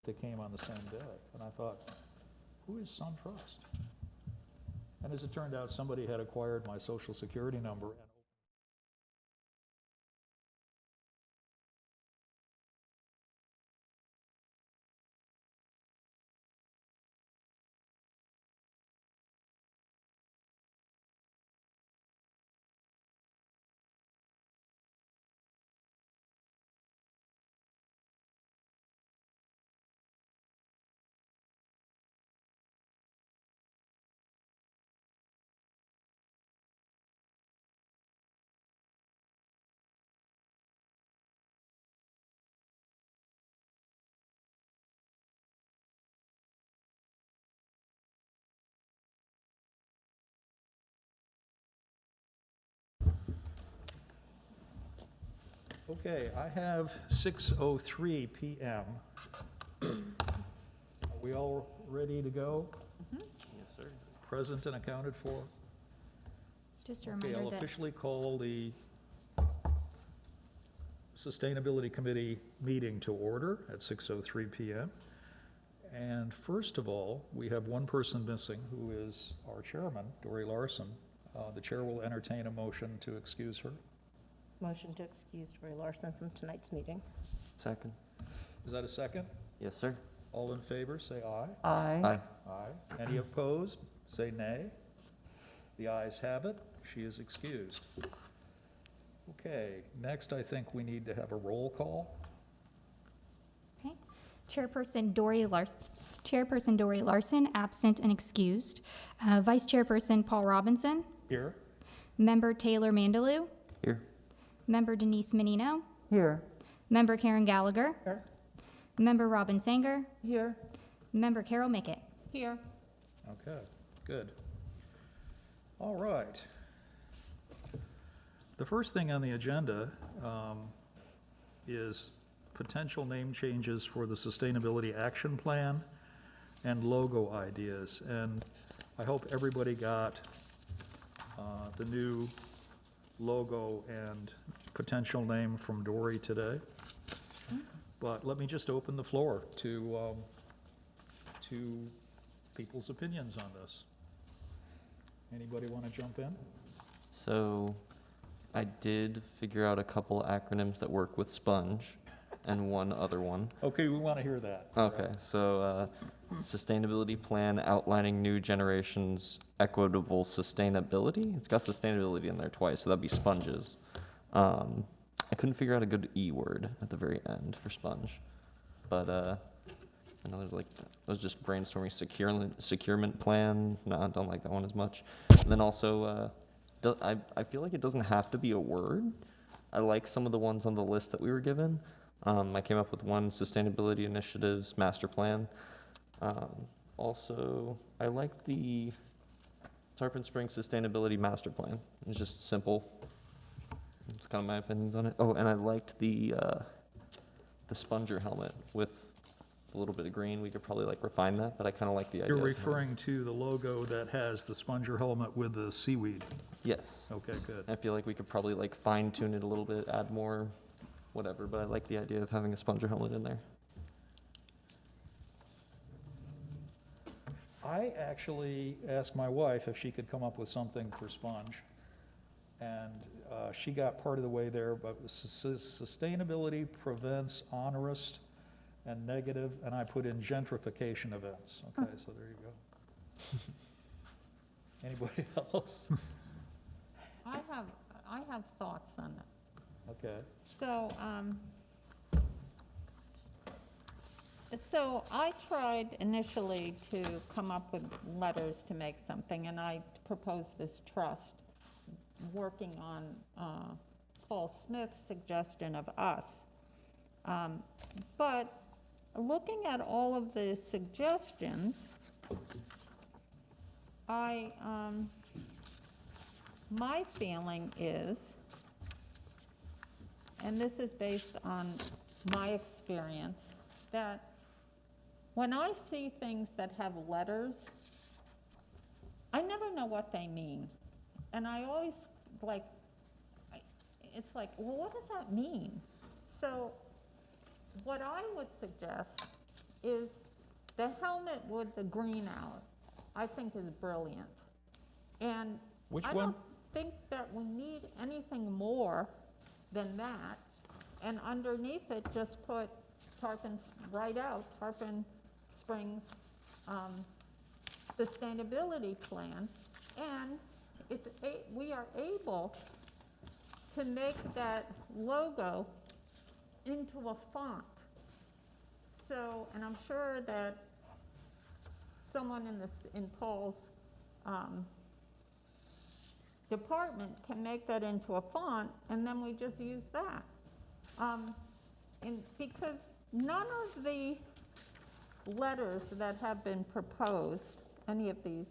they came on the same day. And I thought, who is SunTrust? And as it turned out, somebody had acquired my social security number and okay, I have 6:03 p.m. Are we all ready to go? Yes, sir. Present and accounted for? Just a Okay, reminder I'll that officially call the Sustainability Committee meeting to order at 6:03 p.m. And first of all, we have one person missing, who is our chairman, Dory Larson. The chair will entertain a motion to excuse her. Motion to excuse Dory Larson from tonight's meeting. Second. Is that a second? Yes, sir. All in favor, say aye. Aye. Aye. Aye. Any opposed, say nay. The ayes have it. She is excused. Okay, next I think we need to have a roll call. okay. Chairperson Dory Larson, absent and excused. Vice Chairperson Paul Robinson. Here. Member Taylor Mandalou. Here. Member Denise Menino. Here. Member Karen Gallagher. Here. Member Robin Sanger. Here. Member Carol Mickett. Here. Okay, good. All right. The first thing on the agenda is potential name changes for the Sustainability Action Plan and logo ideas. And I hope everybody got the new logo and potential name from Dory today. But let me just open the floor to people's opinions on this. Anybody want to jump in? So I did figure out a couple acronyms that work with sponge and one other one. Okay, we want to hear that. Okay, so sustainability plan outlining new generation's equitable sustainability. It's got sustainability in there twice, so that'd be sponges. I couldn't figure out a good E word at the very end for sponge, but I know there's like, I was just brainstorming securement plan. No, I don't like that one as much. And then also, I feel like it doesn't have to be a word. I like some of the ones on the list that we were given. I came up with one, sustainability initiatives master plan. Also, I liked the Tarpon Springs sustainability master plan. It's just simple. It's kind of my opinions on it. Oh, and I liked the sponger helmet with a little bit of green. We could probably like refine that, but I kind of like the idea. You're referring to the logo that has the sponger helmet with the seaweed? Yes. Okay, good. I feel like we could probably like fine tune it a little bit, add more, whatever, but I like the idea of having a sponger helmet in there. I actually asked my wife if she could come up with something for sponge, and she got part of the way there, but sustainability prevents onerous and negative, and I put in gentrification events. Okay, so there you go. Anybody else? I have thoughts on this. Okay. So I tried initially to come up with letters to make something, and I proposed this trust, working on Paul Smith's suggestion of us. But looking at all of the suggestions, my feeling is, and this is based on my experience, that when I see things that have letters, I never know what they mean. And I always it's like, well, what does that mean? So what I would suggest is the helmet with the green out, I think is brilliant. And Which I one? don't think that we need anything more than that. And underneath it, just put Tarpon, write out Tarpon Springs Sustainability Plan. And we are able to make that logo into a font. So, and I'm sure that someone in Paul's department can make that into a font, and then we just use that. Because none of the letters that have been proposed, any of these,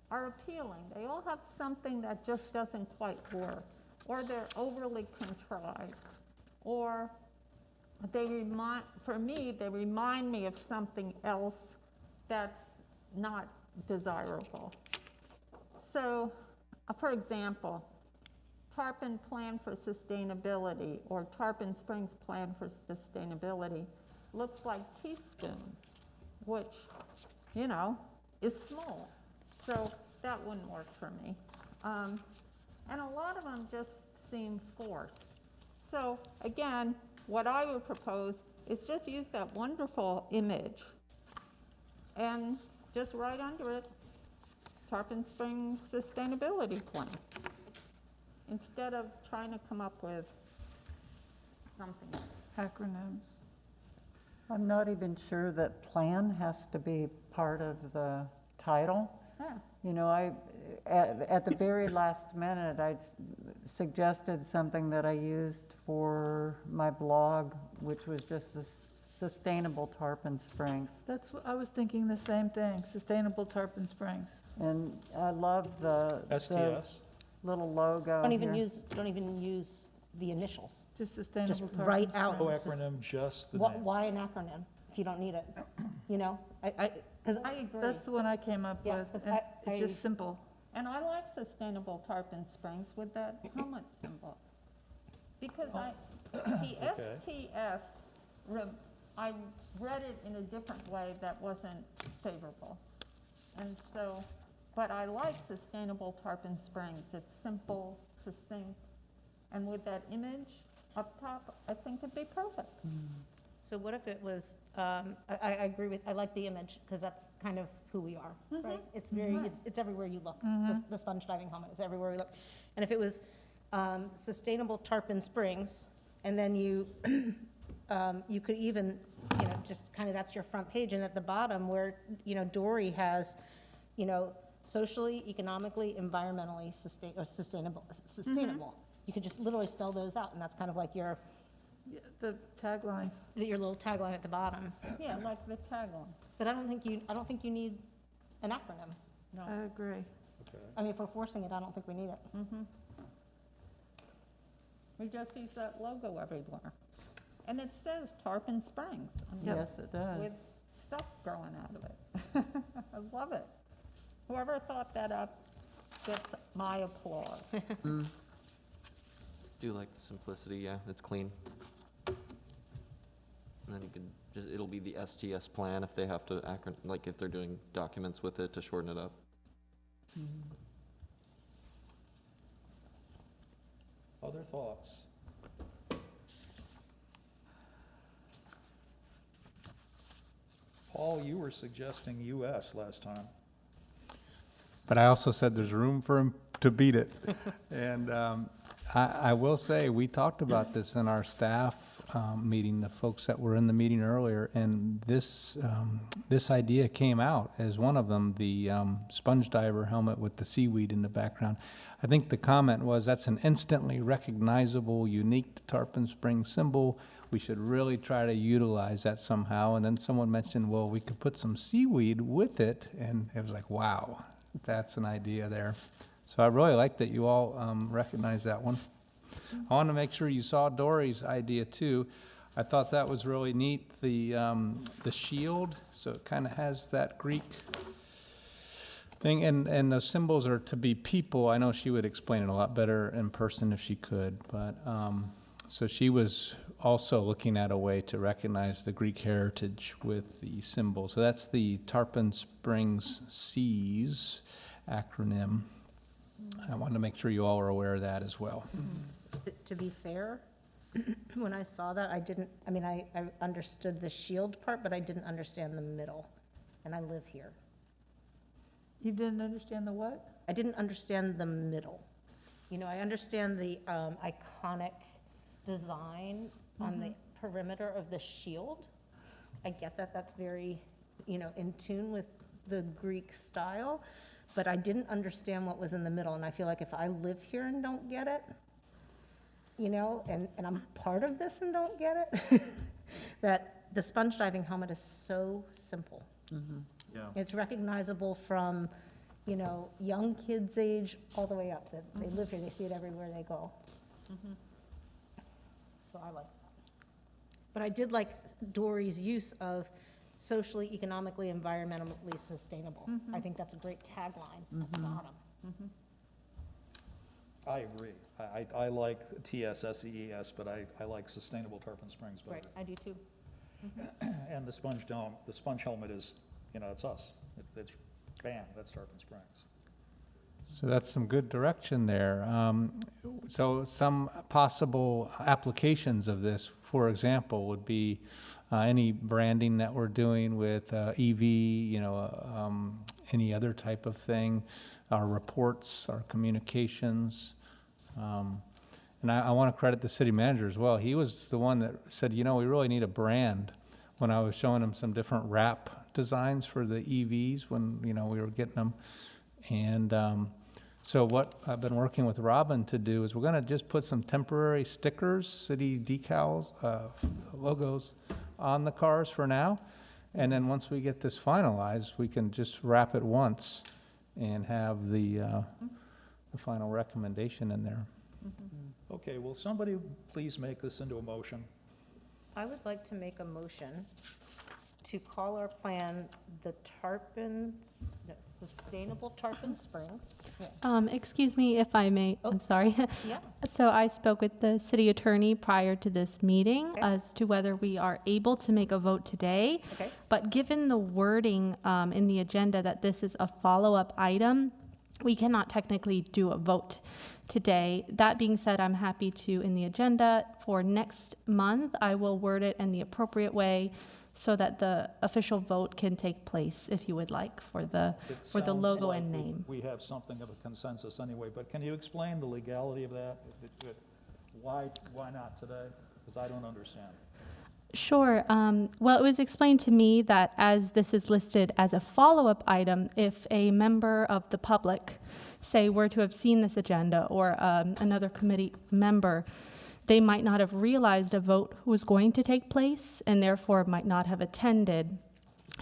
are appealing. They all have something that just doesn't quite work, or they're overly contrived, or they remind me of something else that's not desirable. So, for example, Tarpon Plan for Sustainability or Tarpon Springs Plan for Sustainability looks like teaspoon, which, you know, is small. So that wouldn't work for me. And a lot of them just seem forced. So again, what I would propose is just use that wonderful image and just write under it, Tarpon Springs Sustainability Plan, instead of trying to come up with something else. Acronyms. I'm not even sure that plan has to be part of the title. Yeah. You know, at the very last minute, I suggested something that I used for my blog, which was just the Sustainable Tarpon Springs. That's what I was thinking, the same thing, Sustainable Tarpon Springs. And I love the STS? little logo Don't even here. use the initials. Just Sustainable Just Tarpon write out. No Springs. acronym, just the Why, name. why an acronym if you don't need it? You know, because I agree. That's the one I came up Yeah, with, 'cause and it's just simple. And I like Sustainable Tarpon Springs with that helmet symbol. Because the Okay. STS, I read it in a different way that wasn't favorable. And so, but I like Sustainable Tarpon Springs. It's simple, succinct, and with that image up top, I think it'd be perfect. So what if it was, I agree with, I like the image, because that's kind of who we are, right? It's very, it's everywhere you look. The sponge diving helmet is everywhere we look. And if it was Sustainable Tarpon Springs, and then you, you could even, you know, just kind of, that's your front page, and at the bottom where, you know, Dory has, you know, socially, economically, environmentally sustainable. You could just literally spell those out, and that's kind of like your Yeah, the taglines. little tagline at the bottom. Yeah, like the tagline. But I don't think you need an acronym. No. I agree. Okay. I mean, if we're forcing it, I don't think we need it. We just use that logo everywhere. And it says Tarpon Springs. I mean, Yes, it does. with stuff growing out of it. I love it. Whoever thought that up gets my applause. Do like the simplicity, yeah, it's clean. And then you can just, it'll be the STS plan if they have to like if they're doing documents with it to shorten it up. Other thoughts? Paul, you were suggesting US last time. But I also said there's room for him to beat it. And I will say, we talked about this in our staff meeting, the folks that were in the meeting earlier, and this idea came out as one of them, the sponge diver helmet with the seaweed in the background. I think the comment was, that's an instantly recognizable, unique to Tarpon Springs symbol. We should really try to utilize that somehow. And then someone mentioned, well, we could put some seaweed with it, and it was like, wow, that's an idea there. So I really like that you all recognize that one. I want to make sure you saw Dory's idea too. I thought that was really neat, the shield, so it kind of has that Greek thing, and the symbols are to be people. I know she would explain it a lot better in person if she could, but So she was also looking at a way to recognize the Greek heritage with the symbol. So that's the Tarpon Springs Seas acronym. I wanted to make sure you all are aware of that as well. To be fair, when I saw that, I understood the shield part, but I didn't understand the middle, and I live here. You didn't understand the what? I didn't understand the middle. You know, I understand the iconic design on the perimeter of the shield. I get that that's very, in tune with the Greek style, but I didn't understand what was in the middle, and I feel like if I live here and don't get it, and I'm part of this and don't get it, that the sponge diving helmet is so simple. Yeah. It's recognizable from, young kids' age all the way up. That they live here, they see it everywhere they go. So I like that. But I did like Dory's use of socially, economically, environmentally sustainable. I think that's a great tagline at the bottom. I agree. I like TSSEES, but I like Sustainable Tarpon Springs better. Right, I do too. And the sponge helmet is, it's us. It's bam, that's Tarpon Springs. So that's some good direction there. So some possible applications of this, for example, would be any branding that we're doing with EV, any other type of thing, our reports, our communications. And I want to credit the city manager as well. He was the one that said, we really need a brand, when I was showing him some different wrap designs for the EVs when, we were getting them. And so what I've been working with Robin to do is we're going to just put some temporary stickers, city decals, logos on the cars for now. And then once we get this finalized, we can just wrap it once and have the final recommendation in there. Okay, will somebody please make this into a motion? I would like to make a motion to call our plan the Sustainable Tarpon Springs. Excuse me if I may, I'm sorry. Yeah. So I spoke with the city attorney prior to this meeting Okay. as to whether we are able to make a vote today. Okay. But given the wording in the agenda that this is a follow-up item, we cannot technically do a vote today. That being said, I'm happy to, in the agenda for next month, I will word it in the appropriate way so that the official vote can take place, if you would like, for the Sounds logo like and name. we have something of a consensus anyway, but can you explain the legality of that? Why not today? Because I don't understand. Sure. Well, it was explained to me that as this is listed as a follow-up item, if a member of the public, say, were to have seen this agenda or another committee member, they might not have realized a vote was going to take place and therefore might not have attended.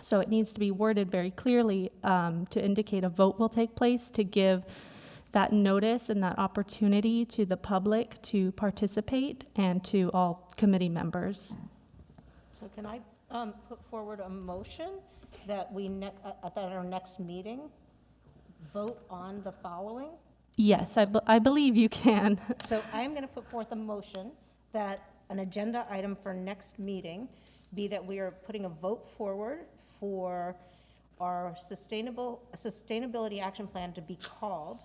So it needs to be worded very clearly to indicate a vote will take place, to give that notice and that opportunity to the public to participate and to all committee members. So can I put forward a motion that we, at our next meeting, vote on the following? Yes, I believe you can. So I'm going to put forth a motion that an agenda item for next meeting be that we are putting a vote forward for our sustainability action plan to be called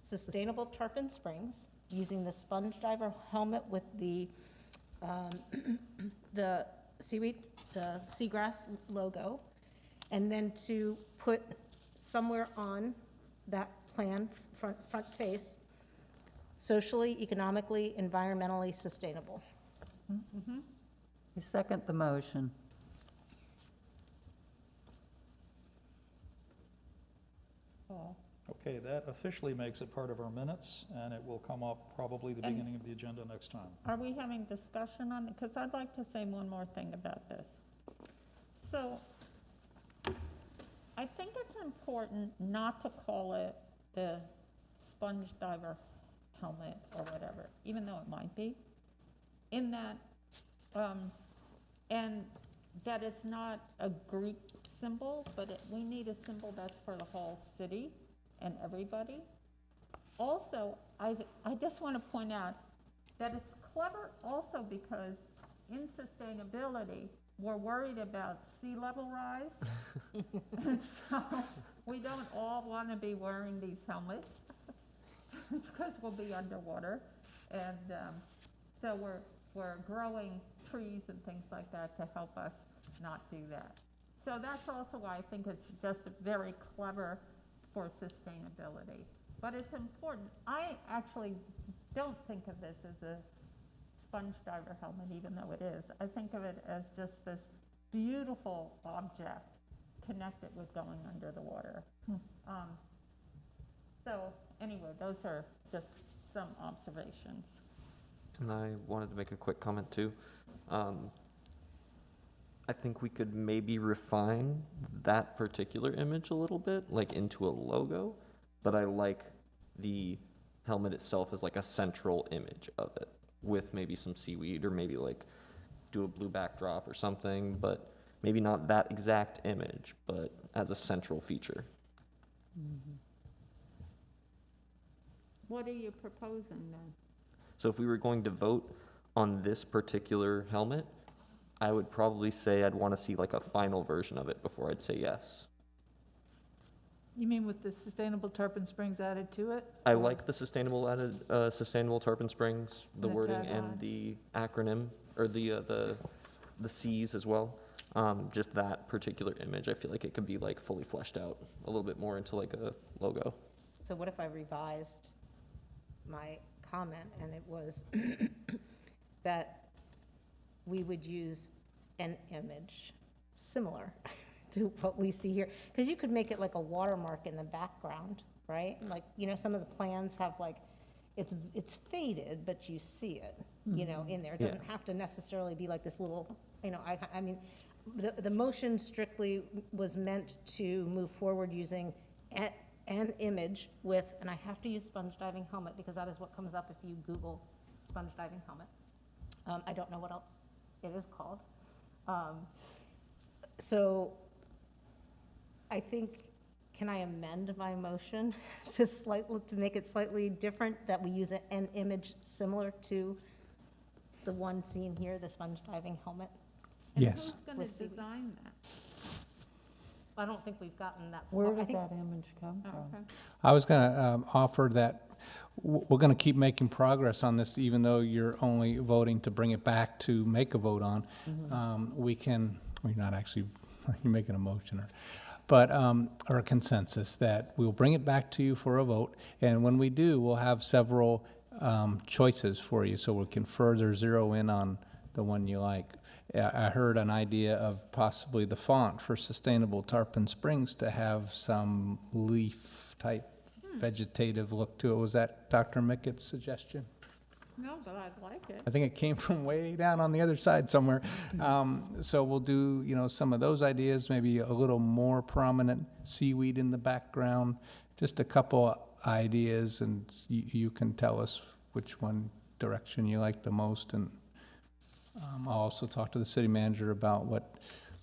Sustainable Tarpon Springs, using the sponge diver helmet with the seaweed, the seagrass logo, and then to put somewhere on that plan, front face, socially, economically, environmentally sustainable. I second the motion. Okay, that officially makes it part of our minutes, and it will come up probably the beginning of the agenda next time. Are we having discussion on it? Because I'd like to say one more thing about this. So I think it's important not to call it the sponge diver helmet or whatever, even though it might be, in that, and that it's not a Greek symbol, but we need a symbol that's for the whole city and everybody. Also, I just want to point out that it's clever also because in sustainability, we're worried about sea level rise. And so we don't all want to be wearing these helmets because we'll be underwater. And so we're growing trees and things like that to help us not do that. So that's also why I think it's just very clever for sustainability. But it's important. I actually don't think of this as a sponge diver helmet, even though it is. I think of it as just this beautiful object connected with going under the water. So anyway, those are just some observations. And I wanted to make a quick comment too. I think we could maybe refine that particular image a little bit, like into a logo, but I like the helmet itself as like a central image of it with maybe some seaweed or maybe like do a blue backdrop or something, but maybe not that exact image, but as a central feature. What are you proposing then? So if we were going to vote on this particular helmet, I would probably say I'd want to see like a final version of it before I'd say yes. You mean with the sustainable tarpon springs added to it? I like the sustainable tarpon springs, the The wording and taglines. the acronym, or the C's as well. Just that particular image, I feel like it could be like fully fleshed out a little bit more into like a logo. So what if I revised my comment and it was that we would use an image similar to what we see here? Because you could make it like a watermark in the background, right? Like, you know, some of the plans have like, it's faded, but you see it, you know, in there. It doesn't have to necessarily be like this little, you know, I mean, the motion strictly was meant to move forward using an image with, and I have to use sponge diving helmet because that is what comes up if you Google sponge diving helmet. I don't know what else it is called. So I think, can I amend my motion to make it slightly different, that we use an image similar to the one seen here, the sponge diving helmet? And Yes. who's going With to seaweed. design that? I don't think we've gotten that far. Where I did think that image come Oh, from? okay. I was going to offer that we're going to keep making progress on this, even though you're only voting to bring it back to make a vote on. We can, we're not actually, you're making a motion, or a consensus that we'll bring it back to you for a vote. And when we do, we'll have several choices for you so we can further zero in on the one you like. I heard an idea of possibly the font for Sustainable Tarpon Springs to have some leaf-type vegetative look to it. Was that Dr. Mickett's suggestion? No, but I'd like it. I think it came from way down on the other side somewhere. So we'll do, you know, some of those ideas, maybe a little more prominent seaweed in the background, just a couple ideas, and you can tell us which one direction you like the most. And I'll also talk to the city manager about what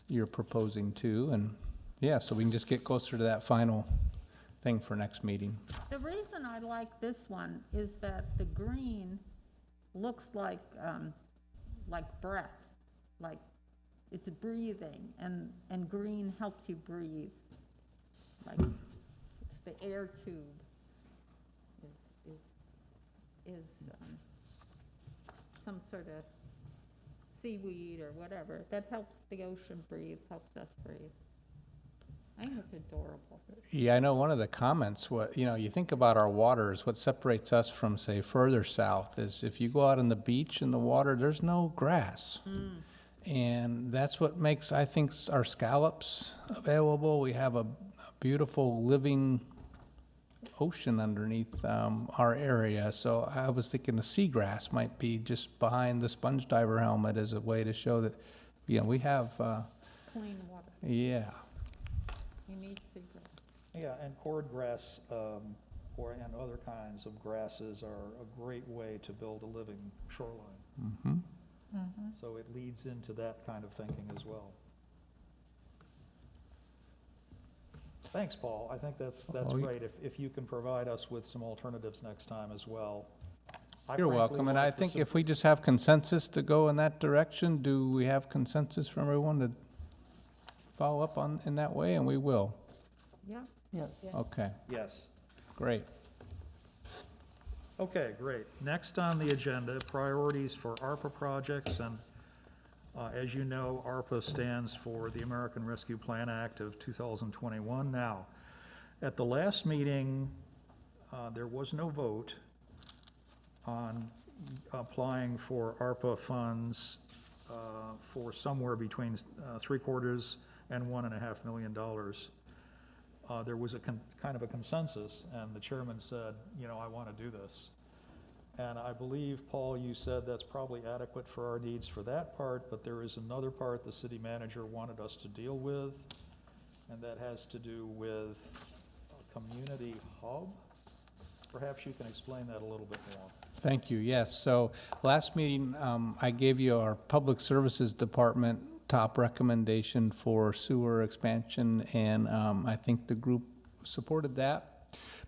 you're proposing too. And yeah, so we can just get closer to that final thing for next meeting. The reason I like this one is that the green looks like breath, like it's breathing, and green helps you breathe. Like it's the air tube is some sort of seaweed or whatever that helps the ocean breathe, helps us breathe. I think it's adorable. Yeah, I know one of the comments, you think about our waters, what separates us from, say, further south is if you go out on the beach in the water, there's no grass. And that's what makes, I think, our scallops available. We have a beautiful living ocean underneath our area. So I was thinking the seagrass might be just behind the sponge diver helmet as a way to show that, we have, Clean water. yeah. You need seagrass. Yeah, and cordgrass, and other kinds of grasses are a great way to build a living shoreline. Mm-hmm. So it leads into that kind of thinking as well. Thanks, Paul. I think that's Oh, great. If you can provide us with some alternatives next time as well, You're frankly welcome, and I like to think sup- if we just have consensus to go in that direction, do we have consensus from everyone to follow up on, in that way, and we will? Yeah. Yes. Okay, Yes. great. Okay, great. Next on the agenda, priorities for ARPA projects, and as you know, ARPA stands for the American Rescue Plan Act of 2021. Now, at the last meeting, there was no vote on applying for ARPA funds for somewhere between $750,000 and $1.5 million. There was a kind of a consensus, and the chairman said, you know, I want to do this. And I believe, Paul, you said that's probably adequate for our needs for that part, but there is another part the city manager wanted us to deal with, and that has to do with a community hub. Perhaps you can explain that a little bit more. Thank you, yes. So last meeting, I gave you our Public Services Department top recommendation for sewer expansion, and I think the group supported that.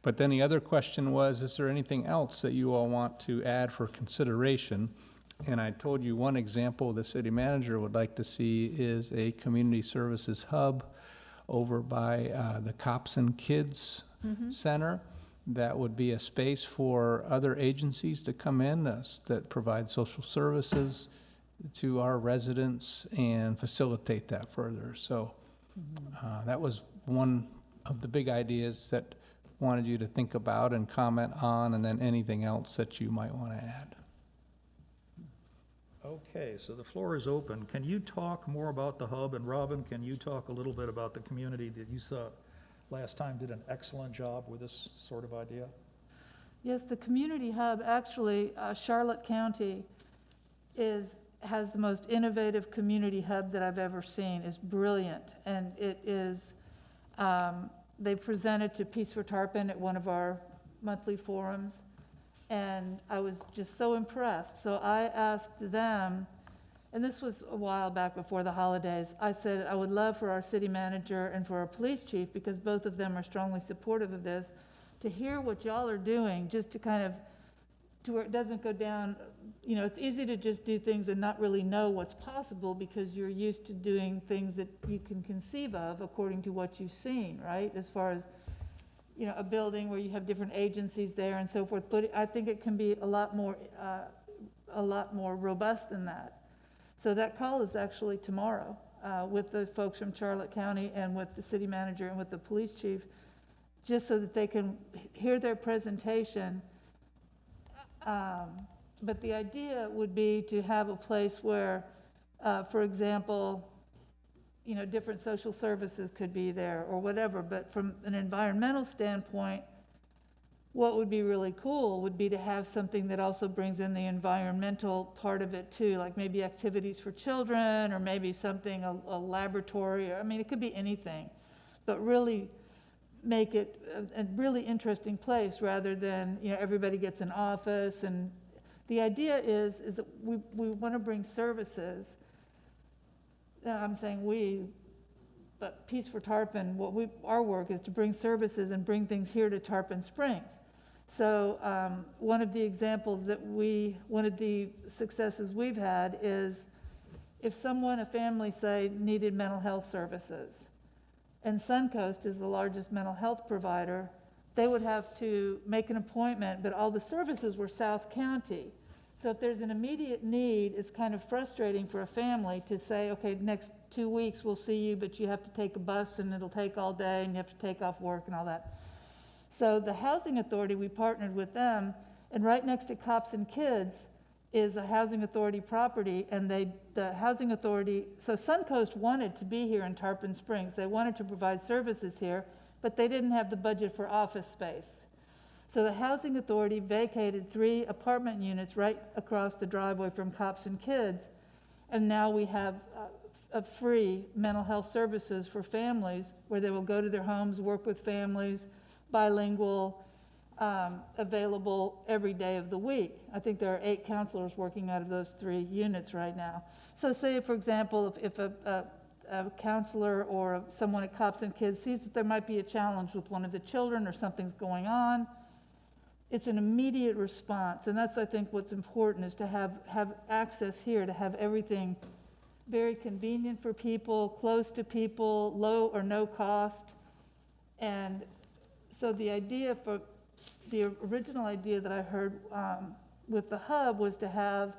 But then the other question was, is there anything else that you all want to add for consideration? And I told you one example the city manager would like to see is a community services hub over by the Cops and Kids Center. That would be a space for other agencies to come in that provide social services to our residents and facilitate that further. So that was one of the big ideas that wanted you to think about and comment on, and then anything else that you might want to add. Okay, so the floor is open. Can you talk more about the hub? And Robin, can you talk a little bit about the community that you saw last time did an excellent job with this sort of idea? Yes, the community hub, actually, Charlotte County has the most innovative community hub that I've ever seen. It's brilliant, and it is, they presented to Peace for Tarpon at one of our monthly forums, and I was just so impressed. So I asked them, and this was a while back before the holidays, I said, I would love for our city manager and for our police chief, because both of them are strongly supportive of this, to hear what y'all are doing, just to kind of, to where it doesn't go down, you know, it's easy to just do things and not really know what's possible because you're used to doing things that you can conceive of according to what you've seen, right? As far as, you know, a building where you have different agencies there and so forth, but I think it can be a lot more robust than that. So that call is actually tomorrow with the folks from Charlotte County and with the city manager and with the police chief, just so that they can hear their presentation. But the idea would be to have a place where, for example, you know, different social services could be there or whatever, but from an environmental standpoint, what would be really cool would be to have something that also brings in the environmental part of it too, like maybe activities for children or maybe something, a laboratory, or, I mean, it could be anything, but really make it a really interesting place rather than, you know, everybody gets an office. And the idea is that we want to bring services. I'm saying we, but Peace for Tarpon, our work is to bring services and bring things here to Tarpon Springs. So one of the examples that one of the successes we've had is if a family say needed mental health services, and Suncoast is the largest mental health provider, they would have to make an appointment, but all the services were South County. So if there's an immediate need, it's kind of frustrating for a family to say, okay, next 2 weeks we'll see you, but you have to take a bus and it'll take all day and you have to take off work and all that. So the Housing Authority, we partnered with them, and right next to Cops and Kids is a Housing Authority property, and the Housing Authority, so Suncoast wanted to be here in Tarpon Springs. They wanted to provide services here, but they didn't have the budget for office space. So the Housing Authority vacated 3 apartment units right across the driveway from Cops and Kids, and now we have a free mental health services for families where they will go to their homes, work with families, bilingual, available every day of the week. I think there are 8 counselors working out of those 3 units right now. So say, for example, if a counselor or someone at Cops and Kids sees that there might be a challenge with one of the children or something's going on, it's an immediate response. And that's, I think, what's important, is to have access here, to have everything very convenient for people, close to people, low or no cost. And so the original idea that I heard with the hub was to have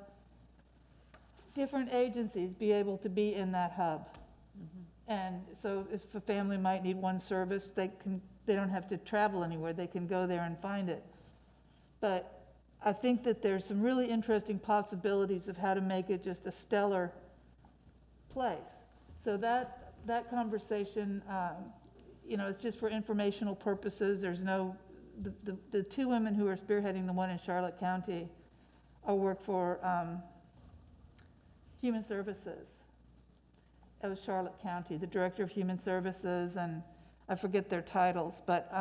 different agencies be able to be in that hub. And so if a family might need one service, they don't have to travel anywhere, they can go there and find it. But I think that there's some really interesting possibilities of how to make it just a stellar place. So that conversation, it's just for informational purposes. There's no, the two women who are spearheading the one in Charlotte County all work for Human Services of Charlotte County, the Director of Human Services, and I forget their titles, but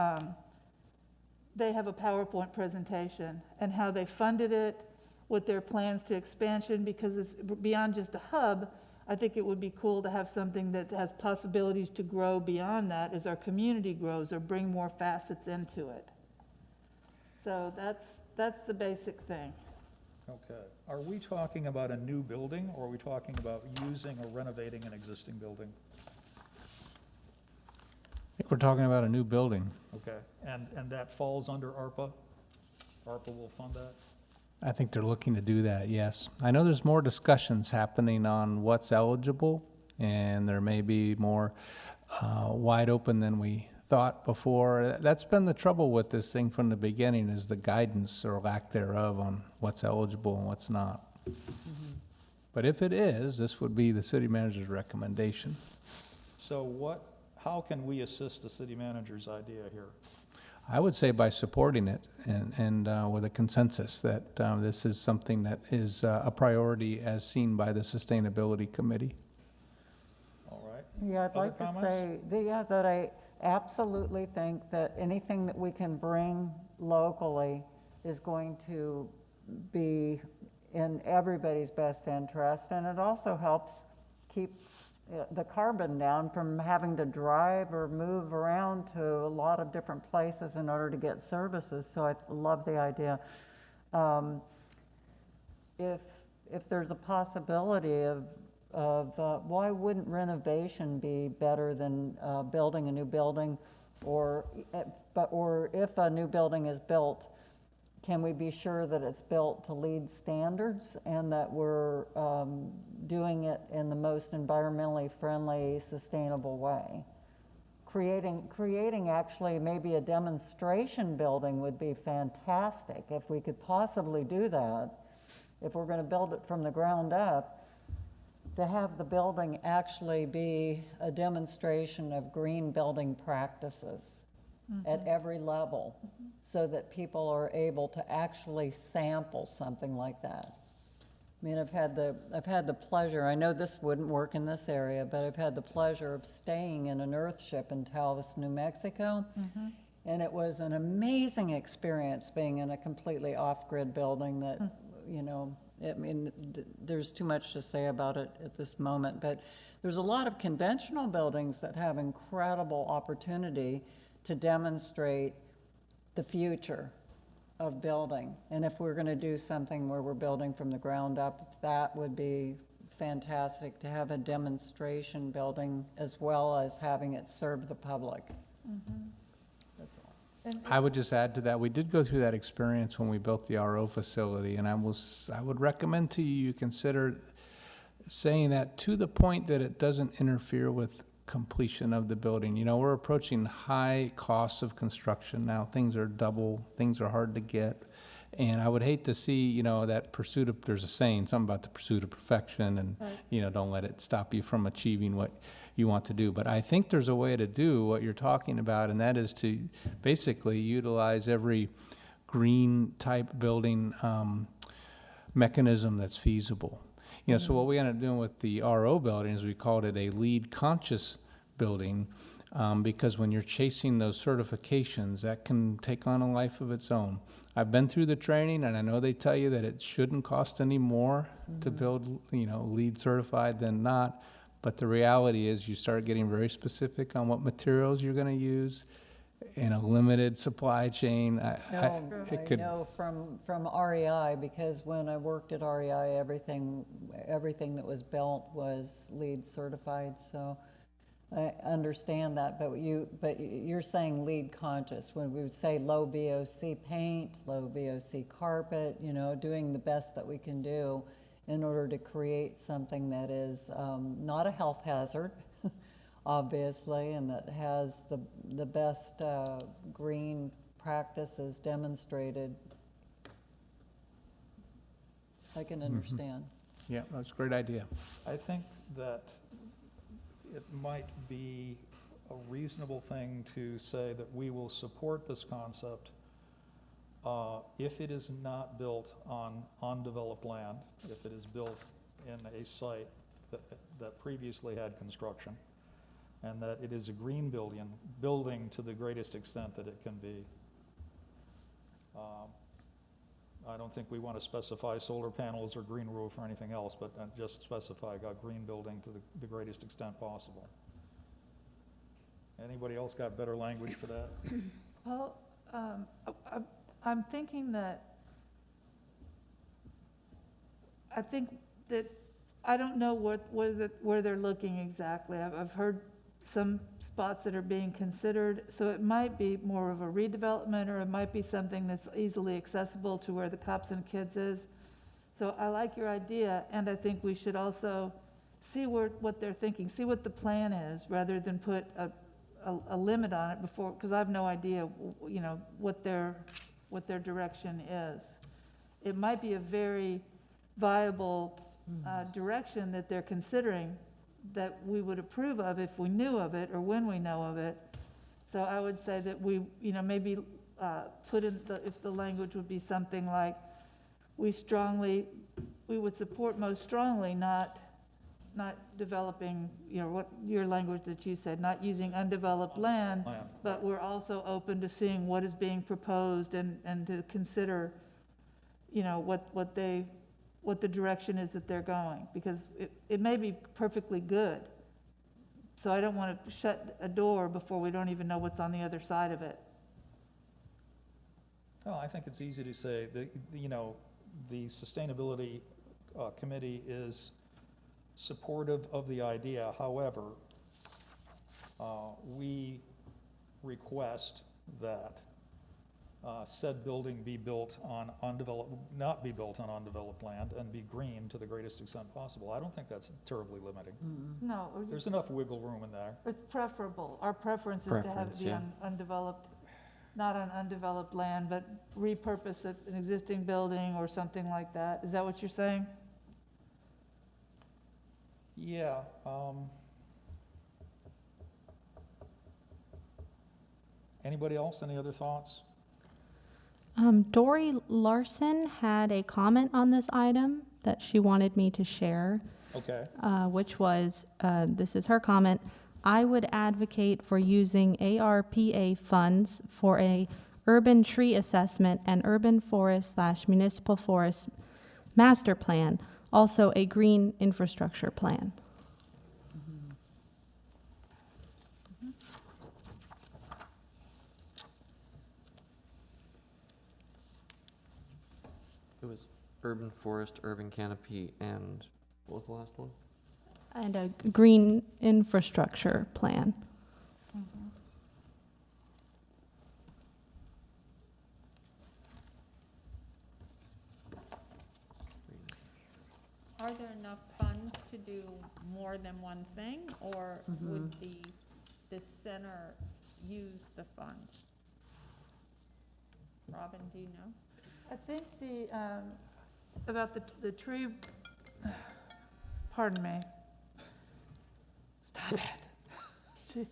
they have a PowerPoint presentation and how they funded it, what their plans to expansion, because it's beyond just a hub. I think it would be cool to have something that has possibilities to grow beyond that as our community grows, or bring more facets into it. So that's the basic thing. Okay. Are we talking about a new building, or are we talking about using or renovating an existing building? I think we're talking about a new building. Okay. And that falls under ARPA? ARPA will fund that? I think they're looking to do that, yes. I know there's more discussions happening on what's eligible, and there may be more wide open than we thought before. That's been the trouble with this thing from the beginning, is the guidance or lack thereof on what's eligible and what's not. But if it is, this would be the city manager's recommendation. So how can we assist the city manager's idea here? I would say by supporting it and with a consensus that this is something that is a priority as seen by the Sustainability Committee. All right. Yeah, I'd Other like to comments? say that I absolutely think that anything that we can bring locally is going to be in everybody's best interest, and it also helps keep the carbon down from having to drive or move around to a lot of different places in order to get services. So I love the idea. If there's a possibility of why wouldn't renovation be better than building a new building, or if a new building is built, can we be sure that it's built to LEED standards and that we're doing it in the most environmentally friendly, sustainable way? Creating actually maybe a demonstration building would be fantastic if we could possibly do that. If we're going to build it from the ground up, to have the building actually be a demonstration of green building practices at every level, so that people are able to actually sample something like that. I mean, I've had the pleasure, I know this wouldn't work in this area, but I've had the pleasure of staying in an Earthship in Taos, New Mexico, and it was an amazing experience being in a completely off-grid building that, I mean, there's too much to say about it at this moment, but there's a lot of conventional buildings that have incredible opportunity to demonstrate the future of building. And if we're going to do something where we're building from the ground up, that would be fantastic, to have a demonstration building as well as having it serve the public. That's all. I would just add to that, we did go through that experience when we built the RO facility, and I would recommend to you consider saying that to the point that it doesn't interfere with completion of the building. We're approaching high costs of construction now. Things are double, things are hard to get. And I would hate to see, that pursuit of, there's a saying, something about the pursuit of perfection, and, Right. Don't let it stop you from achieving what you want to do. But I think there's a way to do what you're talking about, and that is to basically utilize every green type building mechanism that's feasible. So what we ended up doing with the RO building is we called it a LEED conscious building, because when you're chasing those certifications, that can take on a life of its own. I've been through the training, and I know they tell you that it shouldn't cost any more to build, LEED certified than not. But the reality is you start getting very specific on what materials you're going to use, in a limited supply chain. No, it I could, know from REI, because when I worked at REI, everything that was built was LEED certified, so I understand that, but you're saying LEED conscious, when we would say low VOC paint, low VOC carpet, you know, doing the best that we can do in order to create something that is not a health hazard, obviously, and that has the best green practices demonstrated. I can understand. yeah, that's a great idea. I think that it might be a reasonable thing to say that we will support this concept if it is not built on undeveloped land, if it is built in a site that previously had construction, and that it is a green building to the greatest extent that it can be. I don't think we want to specify solar panels or green roof or anything else, but just specify a green building to the greatest extent possible. Anybody else got better language for that? Well, I'm thinking that, I think that, I don't know where they're looking exactly. I've heard some spots that are being considered, so it might be more of a redevelopment, or it might be something that's easily accessible to where the Cops and Kids is. So I like your idea, and I think we should also see what they're thinking, see what the plan is, rather than put a limit on it before, because I have no idea, you know, what their direction is. It might be a very viable direction that they're considering, that we would approve of if we knew of it, or when we know of it. So I would say that we, you know, maybe put in if the language would be something like, we would support most strongly not developing, you know, what your language that you said, not using undeveloped land, but we're also open to seeing what is being proposed and to consider, you know, what the direction is that they're going, because it may be perfectly good. So I don't want to shut a door before we don't even know what's on the other side of it. Well, I think it's easy to say that, you know, the Sustainability Committee is supportive of the idea. However, we request that said building be built on not be built on undeveloped land, and be green to the greatest extent possible. I don't think that's terribly limiting. No, There's enough wiggle room in there. it's preferable. Our preference is to have it be on undeveloped, not on undeveloped land, but repurpose an existing building or something like that. Is that what you're saying? Yeah. Anybody else? Any other thoughts? Dory Larson had a comment on this item that she wanted me to share, Okay. which was, this is her comment: I would advocate for using ARPA funds for a urban tree assessment and urban forest / municipal forest master plan, also a green infrastructure plan. It was urban forest, urban canopy, and what was the last one? And a green infrastructure plan. Are there enough funds to do more than one thing, or would the center use the funds? Robin, do you know? I think about the tree, pardon me. Stop it.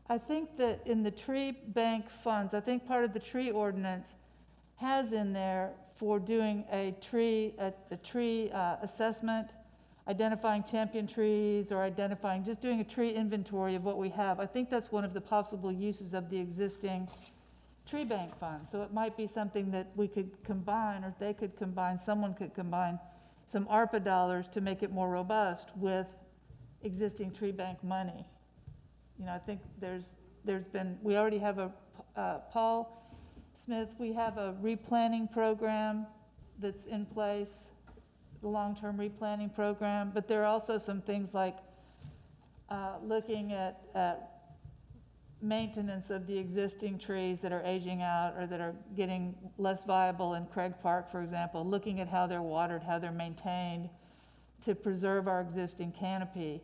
I think that in the tree bank funds, I think part of the tree ordinance has in there for doing a tree assessment, identifying champion trees, or just doing a tree inventory of what we have. I think that's one of the possible uses of the existing tree bank fund. So it might be something that we could combine, or they could combine, someone could combine some ARPA dollars to make it more robust with existing tree bank money. You know, I think there's we already have Paul Smith, we have a replanting program that's in place, the long-term replanting program, but there are also some things like looking at maintenance of the existing trees that are aging out or that are getting less viable in Craig Park, for example, looking at how they're watered, how they're maintained to preserve our existing canopy.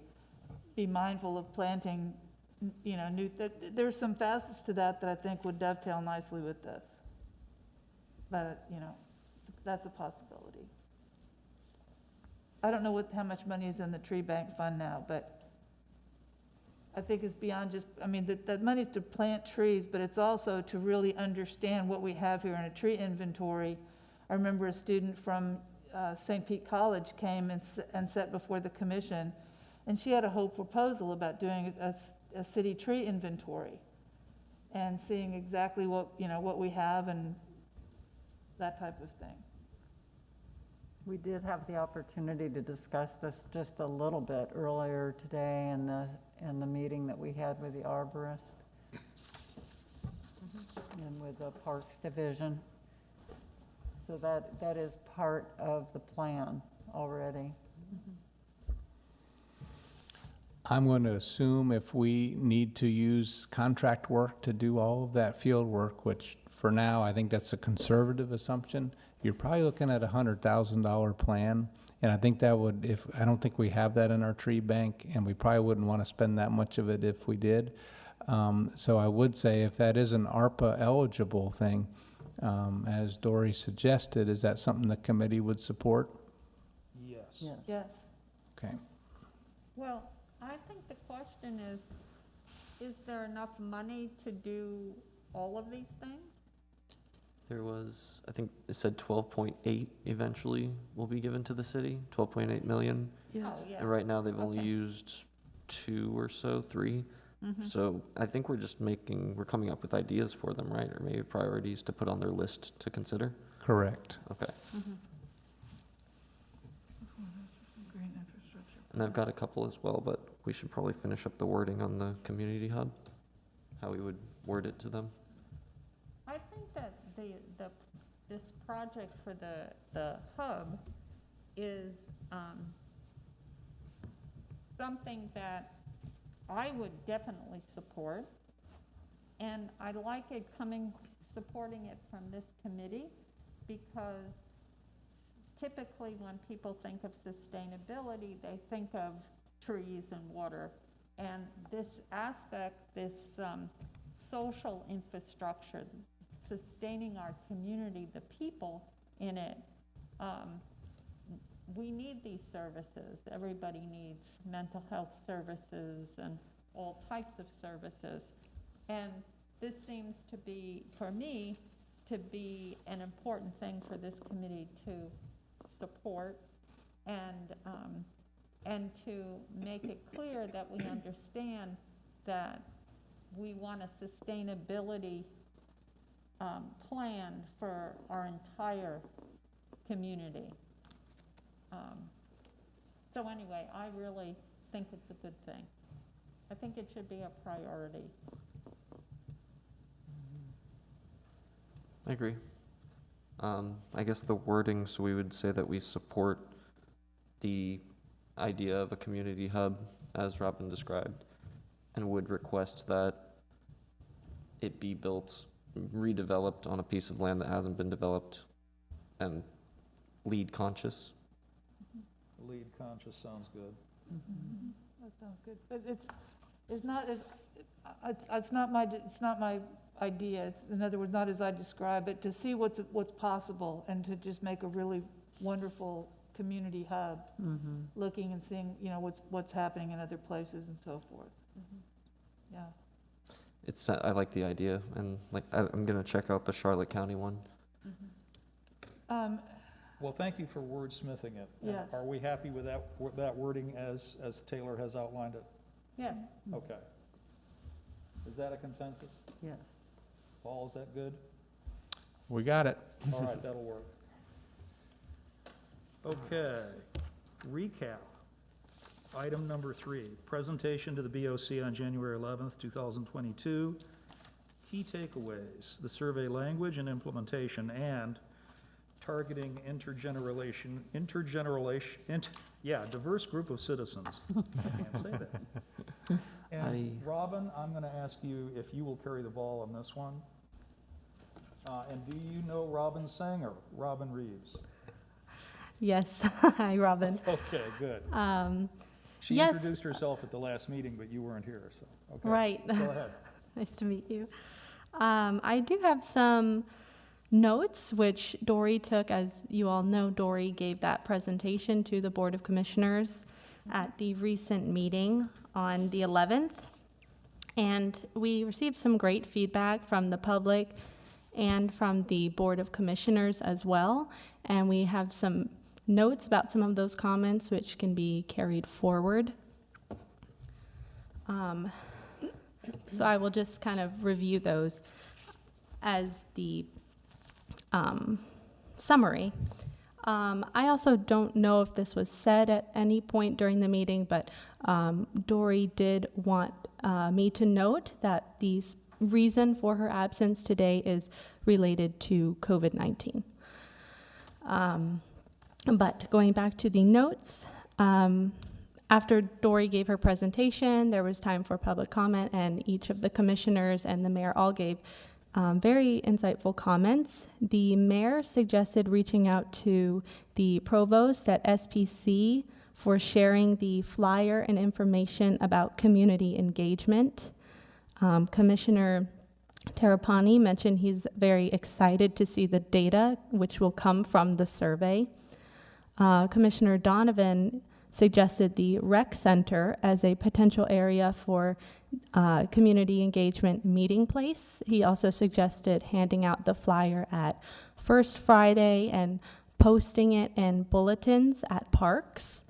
Be mindful of planting, new, there's some facets to that I think would dovetail nicely with this. But, that's a possibility. I don't know how much money is in the tree bank fund now, but I think it's beyond just, that money's to plant trees, but it's also to really understand what we have here in a tree inventory. I remember a student from St. Pete College came and sat before the commission, and she had a whole proposal about doing a city tree inventory and seeing exactly what we have and that type of thing. We did have the opportunity to discuss this just a little bit earlier today in the meeting that we had with the arborist and with the Parks Division. So that is part of the plan already. I'm going to assume if we need to use contract work to do all of that field work, which for now, I think that's a conservative assumption, you're probably looking at $100,000 plan. And I think that would, I don't think we have that in our tree bank, and we probably wouldn't want to spend that much of it if we did. So I would say if that is an ARPA eligible thing, as Dory suggested, is that something the committee would support? Yes. Yes. Okay. Well, I think the question is there enough money to do all of these things? There was, I think it said 12.8 eventually will be given to the city, 12.8 million. Yes. Oh, yeah. And right now they've only Okay. used 2 or so, 3. So I think we're coming up with ideas for them, right? Or maybe priorities to put on their list to consider. Correct. Okay. Green infrastructure. And I've got a couple as well, but we should probably finish up the wording on the community hub, how we would word it to them. I think that this project for the hub is something that I would definitely support. And I like it supporting it from this committee, because typically when people think of sustainability, they think of trees and water. And this aspect, this social infrastructure, sustaining our community, the people in it, we need these services. Everybody needs mental health services and all types of services. And this seems to be, for me, to be an important thing for this committee to support and to make it clear that we understand that we want a sustainability plan for our entire community. So anyway, I really think it's a good thing. I think it should be a priority. I agree. I guess the wording, so we would say that we support the idea of a community hub as Robin described, and would request that it be built, redeveloped on a piece of land that hasn't been developed, and LEED conscious. Lead conscious sounds good. That sounds good, but it's not my idea. It's, in other words, not as I describe it, to see what's possible and to just make a really wonderful community hub, looking and seeing, what's happening in other places and so forth. Yeah. I like the idea, and I'm gonna check out the Charlotte County one. Well, thank you for wordsmithing it. And Yes. Are we happy with that wording as Taylor has outlined it? Yeah. Okay. Is that a consensus? Yes. Paul, is that good? We got it. All right, that'll work. Okay, recap. Item number 3, presentation to the BOC on January 11th, 2022. Key takeaways, the survey language and implementation, and targeting diverse group of citizens. I can't say that. And Robin, I'm going to ask you if you will carry the ball on this one. And do you know Robin Sanger, Robin Reeves? Yes. Hi, Robin. Okay, good. She yes. introduced herself at the last meeting, but you weren't here, so, okay. Right. Go ahead. Nice to meet you. I do have some notes, which Dory took. As you all know, Dory gave that presentation to the Board of Commissioners at the recent meeting on the 11th. And we received some great feedback from the public and from the Board of Commissioners as well. And we have some notes about some of those comments which can be carried forward. So I will just kind of review those as the summary. I also don't know if this was said at any point during the meeting, but Dory did want me to note that the reason for her absence today is related to COVID-19. But going back to the notes, after Dory gave her presentation, there was time for public comment, and each of the commissioners and the mayor all gave very insightful comments. The mayor suggested reaching out to the provost at SPC for sharing the flyer and information about community engagement. Commissioner Terrapini mentioned he's very excited to see the data which will come from the survey. Commissioner Donovan suggested the rec center as a potential area for community engagement meeting place. He also suggested handing out the flyer at First Friday and posting it in bulletins at parks.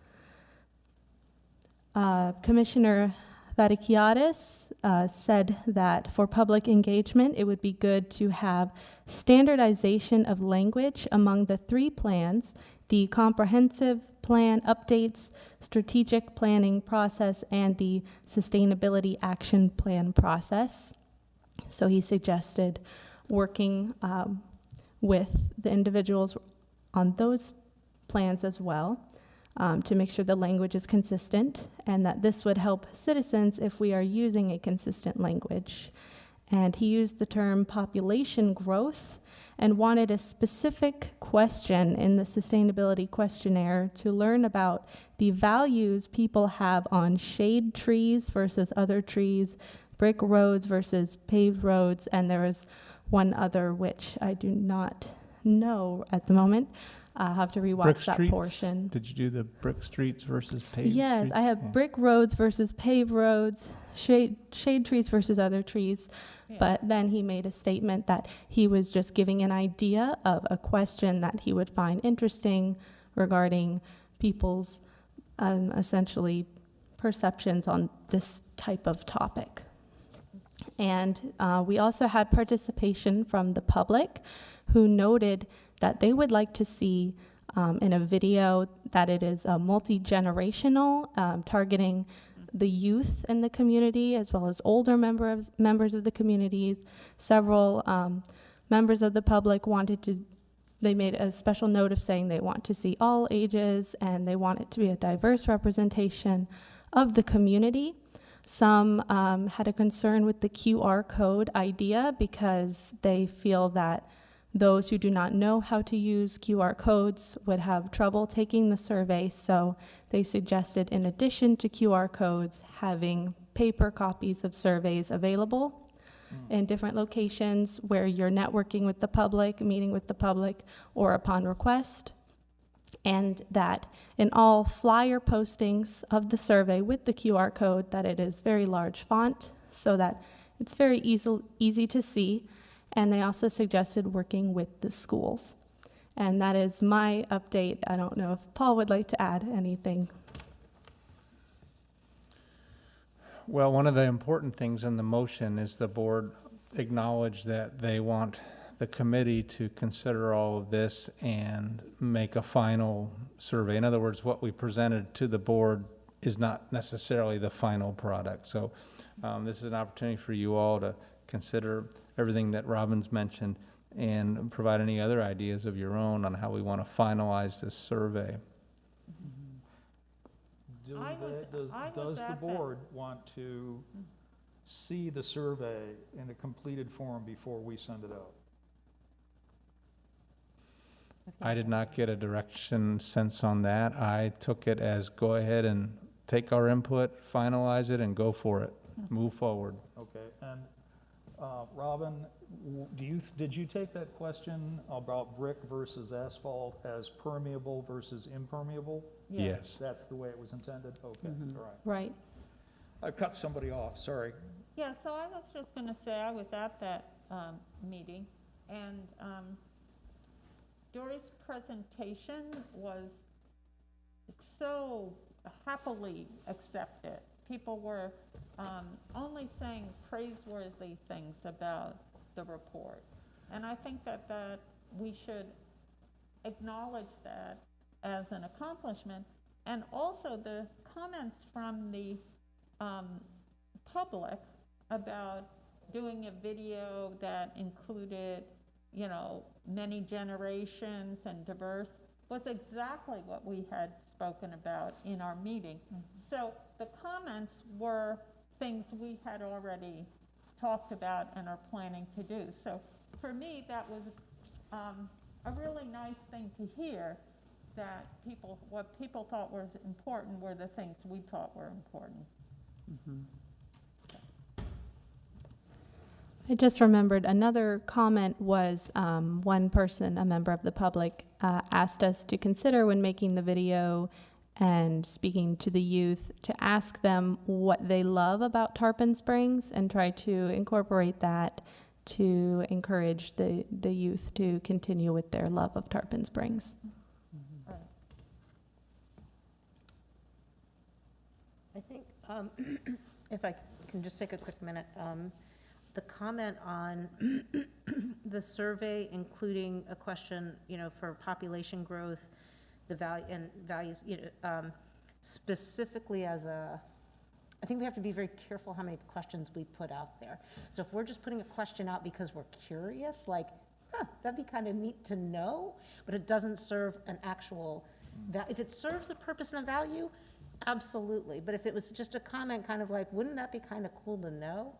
Commissioner Vatikiadis said that for public engagement, it would be good to have standardization of language among the 3 plans: the comprehensive plan updates, strategic planning process, and the sustainability action plan process. So he suggested working with the individuals on those plans as well to make sure the language is consistent, and that this would help citizens if we are using a consistent language. And he used the term population growth and wanted a specific question in the sustainability questionnaire to learn about the values people have on shade trees versus other trees, brick roads versus paved roads, and there was one other which I do not know at the moment. I'll have to rewatch that portion. Did you do the brick streets versus paved streets? Yes, I have brick roads versus paved roads, shade trees versus other trees. Yeah. But then he made a statement that he was just giving an idea of a question that he would find interesting regarding people's essentially perceptions on this type of topic. And we also had participation from the public who noted that they would like to see in a video that it is multi-generational, targeting the youth in the community as well as older members of the communities. Several members of the public they made a special note of saying they want to see all ages and they want it to be a diverse representation of the community. Some had a concern with the QR code idea because they feel that those who do not know how to use QR codes would have trouble taking the survey, so they suggested, in addition to QR codes, having paper copies of surveys available in different locations where you're networking with the public, meeting with the public, or upon request. And that in all flyer postings of the survey with the QR code, that it is very large font so that it's very easy to see. And they also suggested working with the schools. And that is my update. I don't know if Paul would like to add anything. Well, one of the important things in the motion is the board acknowledge that they want the committee to consider all of this and make a final survey. In other words, what we presented to the board is not necessarily the final product. So this is an opportunity for you all to consider everything that Robin's mentioned and provide any other ideas of your own on how we want to finalize this survey. Does the at that. board want to see the survey in a completed form before we send it out? I did not get a direction sense on that. I took it as go ahead and take our input, finalize it, and go for it. Move forward. Okay, and Robin, did you take that question about brick versus asphalt as permeable versus impermeable? Yes. That's the way it was intended? Okay, all right. Right. I cut somebody off, sorry. Yeah, so I was just going to say, I was at that meeting, and Dory's presentation was so happily accepted. People were only saying praiseworthy things about the report. And I think that we should acknowledge that as an accomplishment. And also the comments from the public about doing a video that included, you know, many generations and diverse was exactly what we had spoken about in our meeting. So the comments were things we had already talked about and are planning to do. So for me, that was a really nice thing to hear, that what people thought was important were the things we thought were important. I just remembered another comment was one person, a member of the public, asked us to consider when making the video and speaking to the youth to ask them what they love about Tarpon Springs and try to incorporate that to encourage the youth to continue with their love of Tarpon Springs. I think, if I can just take a quick minute, the comment on the survey, including a question, you know, for population growth, the value and values, you know, specifically as I think we have to be very careful how many questions we put out there. So if we're just putting a question out because we're curious, like, that'd be kind of neat to know, but it doesn't serve an actual, if it serves a purpose and a value, absolutely. But if it was just a comment kind of like, wouldn't that be kind of cool to know?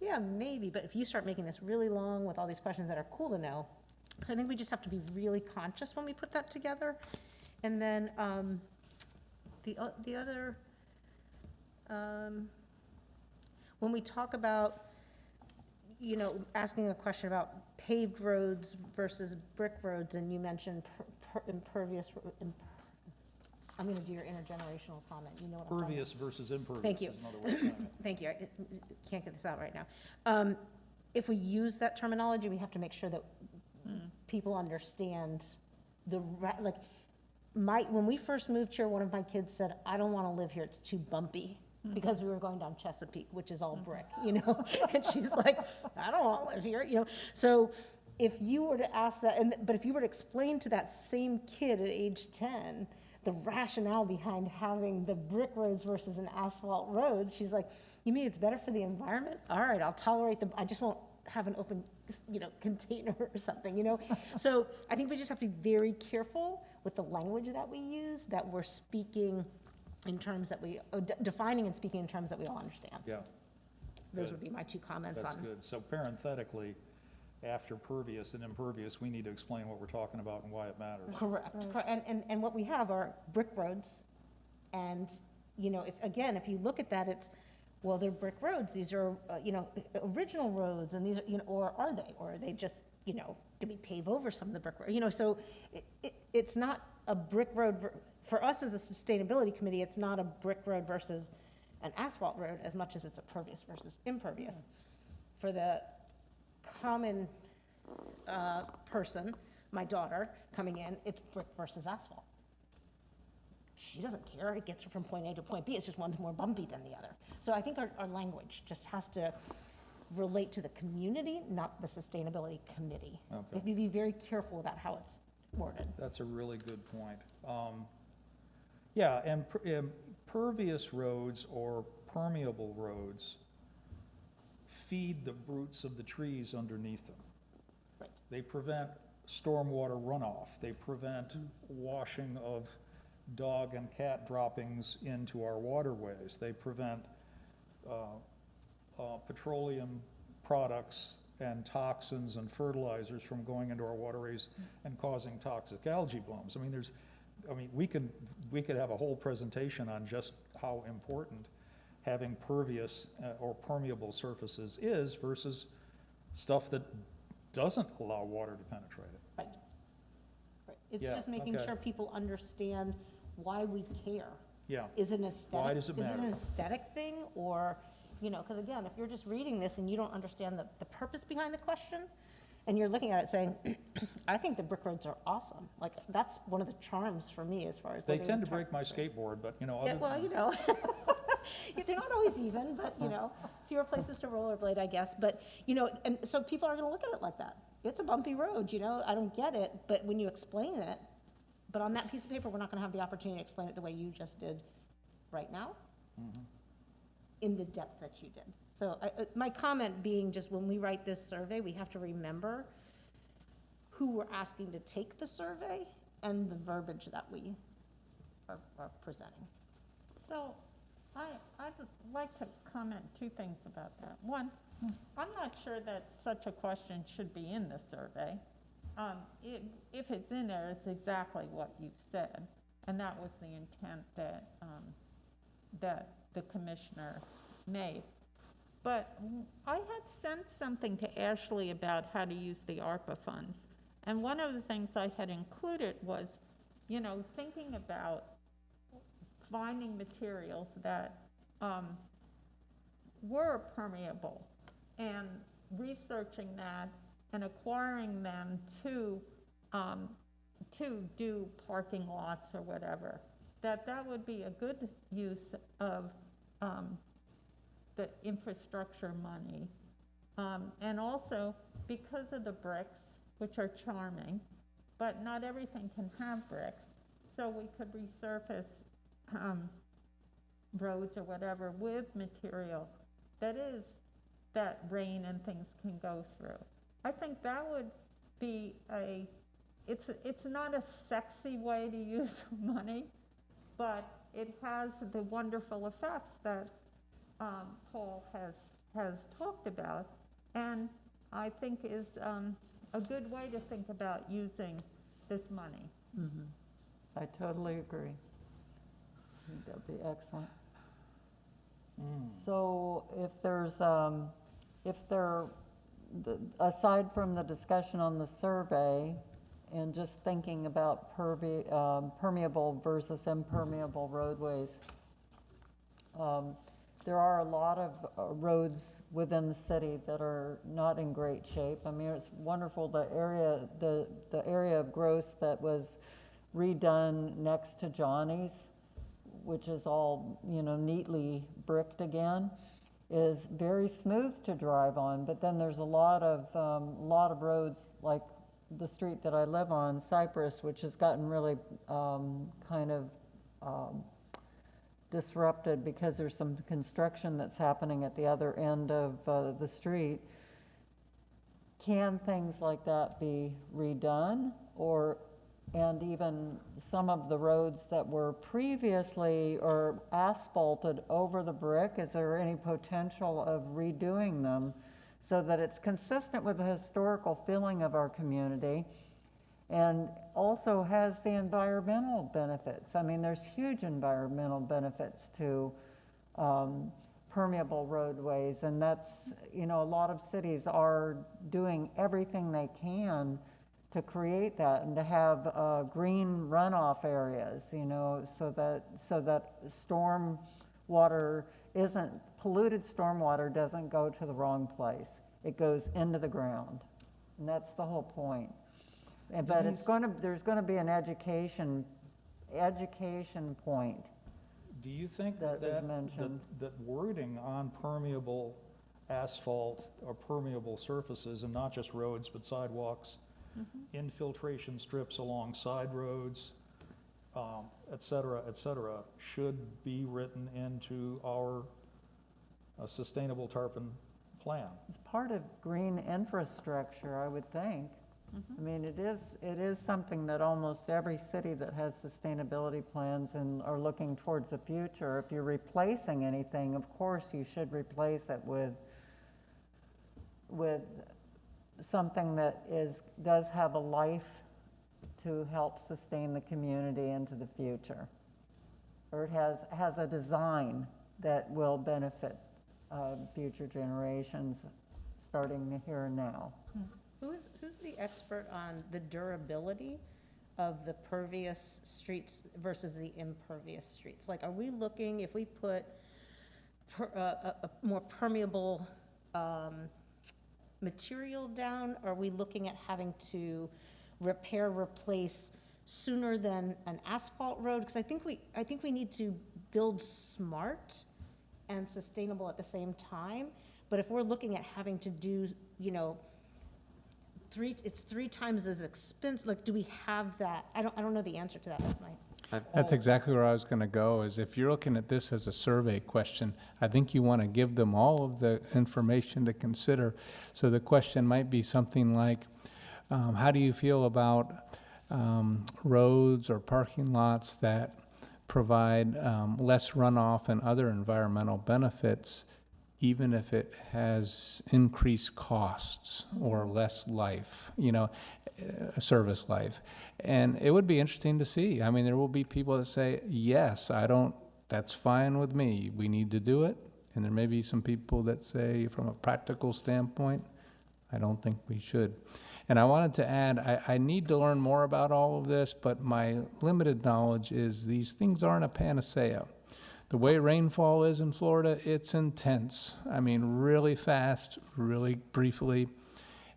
Yeah, maybe, but if you start making this really long with all these questions that are cool to know, so I think we just have to be really conscious when we put that together. And then the other, when we talk about, you know, asking a question about paved roads versus brick roads, and you mentioned impervious, I'm going to do your intergenerational comment. You know what I'm talking about. Pervious versus impervious. Thank you. Is another way of saying it. Thank you. I can't get this out right now. If we use that terminology, we have to make sure that people understand when we first moved here, one of my kids said, I don't want to live here, it's too bumpy. Because we were going down Chesapeake, which is all brick, you know? And she's like, I don't want to live here, you know? So if you were to ask that, but if you were to explain to that same kid at age 10, the rationale behind having the brick roads versus an asphalt roads, she's like, you mean it's better for the environment? All right, I'll tolerate I just won't have an open, you know, container or something, you know? So I think we just have to be very careful with the language that we use, that we're speaking in terms that defining and speaking in terms that we all understand. Yeah. Those Good. would be my two comments That's on. good. So parenthetically, after pervious and impervious, we need to explain what we're talking about and why it matters. Correct. And what we have are brick roads, and, you know, if you look at that, well, they're brick roads, these are, you know, original roads, and these are, you know, or are they just, you know, did we pave over some of the brick roads? You know, so it's not a brick road, for us as a sustainability committee, it's not a brick road versus an asphalt road as much as it's a pervious versus impervious. For the common person, my daughter, coming in, it's brick versus asphalt. She doesn't care, it gets her from point A to point B, it's just one's more bumpy than the other. So I think our language just has to relate to the community, not the sustainability committee. Okay. We have to be very careful about how it's worded. That's a really good point. Yeah, and pervious roads or permeable roads feed the roots of the trees underneath them. Right. They prevent stormwater runoff. They prevent washing of dog and cat droppings into our waterways. They prevent petroleum products and toxins and fertilizers from going into our waterways and causing toxic algae blooms. We could have a whole presentation on just how important having pervious or permeable surfaces is versus stuff that doesn't allow water to penetrate it. Right. Right. It's Yeah, just making okay. sure people understand why we care. Yeah, Is it an aesthetic? Why does it Is it matter? an aesthetic thing, or, because again, if you're just reading this and you don't understand the purpose behind the question, and you're looking at it saying, I think the brick roads are awesome. Like, that's one of the charms for me as far as they living tend in to break my Tarpon Spring. skateboard, but Yeah, other well, yeah, they're not always even, but, fewer places to rollerblade, I guess. But, and so people are gonna look at it like that. It's a bumpy road, I don't get it, but when you explain it, but on that piece of paper, we're not gonna have the opportunity to explain it the way you just did right now, in the depth that you did. So my comment being just when we write this survey, we have to remember who we're asking to take the survey and the verbiage that we are presenting. So I'd like to comment two things about that. One, I'm not sure that such a question should be in the survey. If it's in there, it's exactly what you've said, and that was the intent that the commissioner made. But I had sent something to Ashley about how to use the ARPA funds, and one of the things I had included was, thinking about finding materials that were permeable and researching that and acquiring them to do parking lots or whatever, that would be a good use of the infrastructure money. And also, because of the bricks, which are charming, but not everything can have bricks, so we could resurface roads or whatever with material that rain and things can go through. I think that would be it's not a sexy way to use money, but it has the wonderful effects that Paul has talked about, and I think is a good way to think about using this money. I totally agree. I think that'd be excellent. So aside from the discussion on the survey and just thinking about permeable versus impermeable roadways, there are a lot of roads within the city that are not in great shape. It's wonderful, the area of Gross that was redone next to Johnny's, which is all, neatly bricked again, is very smooth to drive on. But then there's a lot of roads, like the street that I live on, Cypress, which has gotten really disrupted because there's some construction that's happening at the other end of the street. Can things like that be redone? And even some of the roads that were previously or asphalted over the brick, is there any potential of redoing them so that it's consistent with the historical feeling of our community and also has the environmental benefits? There's huge environmental benefits to permeable roadways, and that's, a lot of cities are doing everything they can to create that and to have green runoff areas, so that polluted stormwater doesn't go to the wrong place. It goes into the ground, and that's the whole point. But there's going to be an education point. do you think That was mentioned. that wording on permeable asphalt or permeable surfaces, and not just roads, but sidewalks, infiltration strips along side roads, et cetera, should be written into our sustainable tarpon plan. It's part of green infrastructure, I would think. I mean, it is something that almost every city that has sustainability plans and are looking towards the future, if you're replacing anything, of course you should replace it with something that does have a life to help sustain the community into the future. Or it has a design that will benefit future generations starting here and now. Who's the expert on the durability of the pervious streets versus the impervious streets? Like, are we looking, if we put a more permeable material down, are we looking at having to repair, replace sooner than an asphalt road? Because I think we need to build smart and sustainable at the same time. But if we're looking at having to do, it's 3 times as expensive, like, do we have that? I don't know the answer to that. That's exactly where I was going to go, is if you're looking at this as a survey question, I think you want to give them all of the information to consider. So the question might be something like, how do you feel about roads or parking lots that provide less runoff and other environmental benefits, even if it has increased costs or less life, service life? And it would be interesting to see. I mean, there will be people that say, yes, that's fine with me, we need to do it. And there may be some people that say, from a practical standpoint, I don't think we should. And I wanted to add, I need to learn more about all of this, but my limited knowledge is these things aren't a panacea. The way rainfall is in Florida, it's intense. I mean, really fast, really briefly.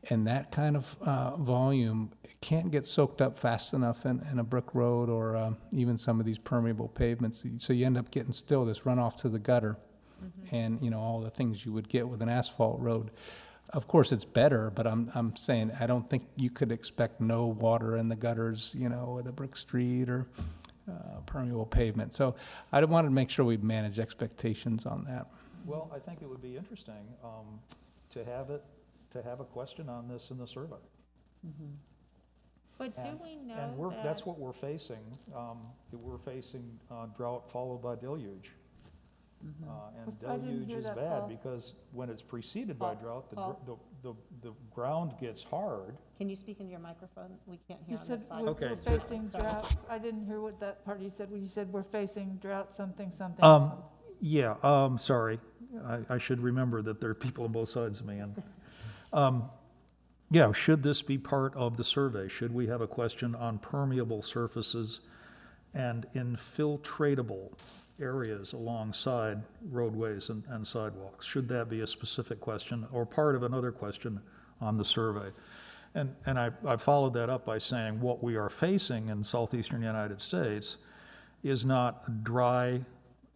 And that kind of volume can't get soaked up fast enough in a brick road or even some of these permeable pavements. So you end up getting still this runoff to the gutter and, all the things you would get with an asphalt road. Of course, it's better, but I'm saying I don't think you could expect no water in the gutters, with a brick street or permeable pavement. So I wanted to make sure we manage expectations on that. Well, I think it would be interesting to have a question on this in the survey. But do we know And that? that's what we're facing. We're facing drought followed by deluge. And I didn't deluge hear is that, bad Paul. because when it's preceded by drought, Paul. the ground gets hard. Can you speak into your microphone? We can't hear You on said this side. we're Okay. facing Sorry. drought. I didn't hear what that part you said, when you said we're facing drought, something. Yeah, sorry. I should remember that there are people on both sides of me. And, yeah, should this be part of the survey? Should we have a question on permeable surfaces and infiltratable areas alongside roadways and sidewalks? Should that be a specific question or part of another question on the survey? And I followed that up by saying what we are facing in southeastern United States is not a dry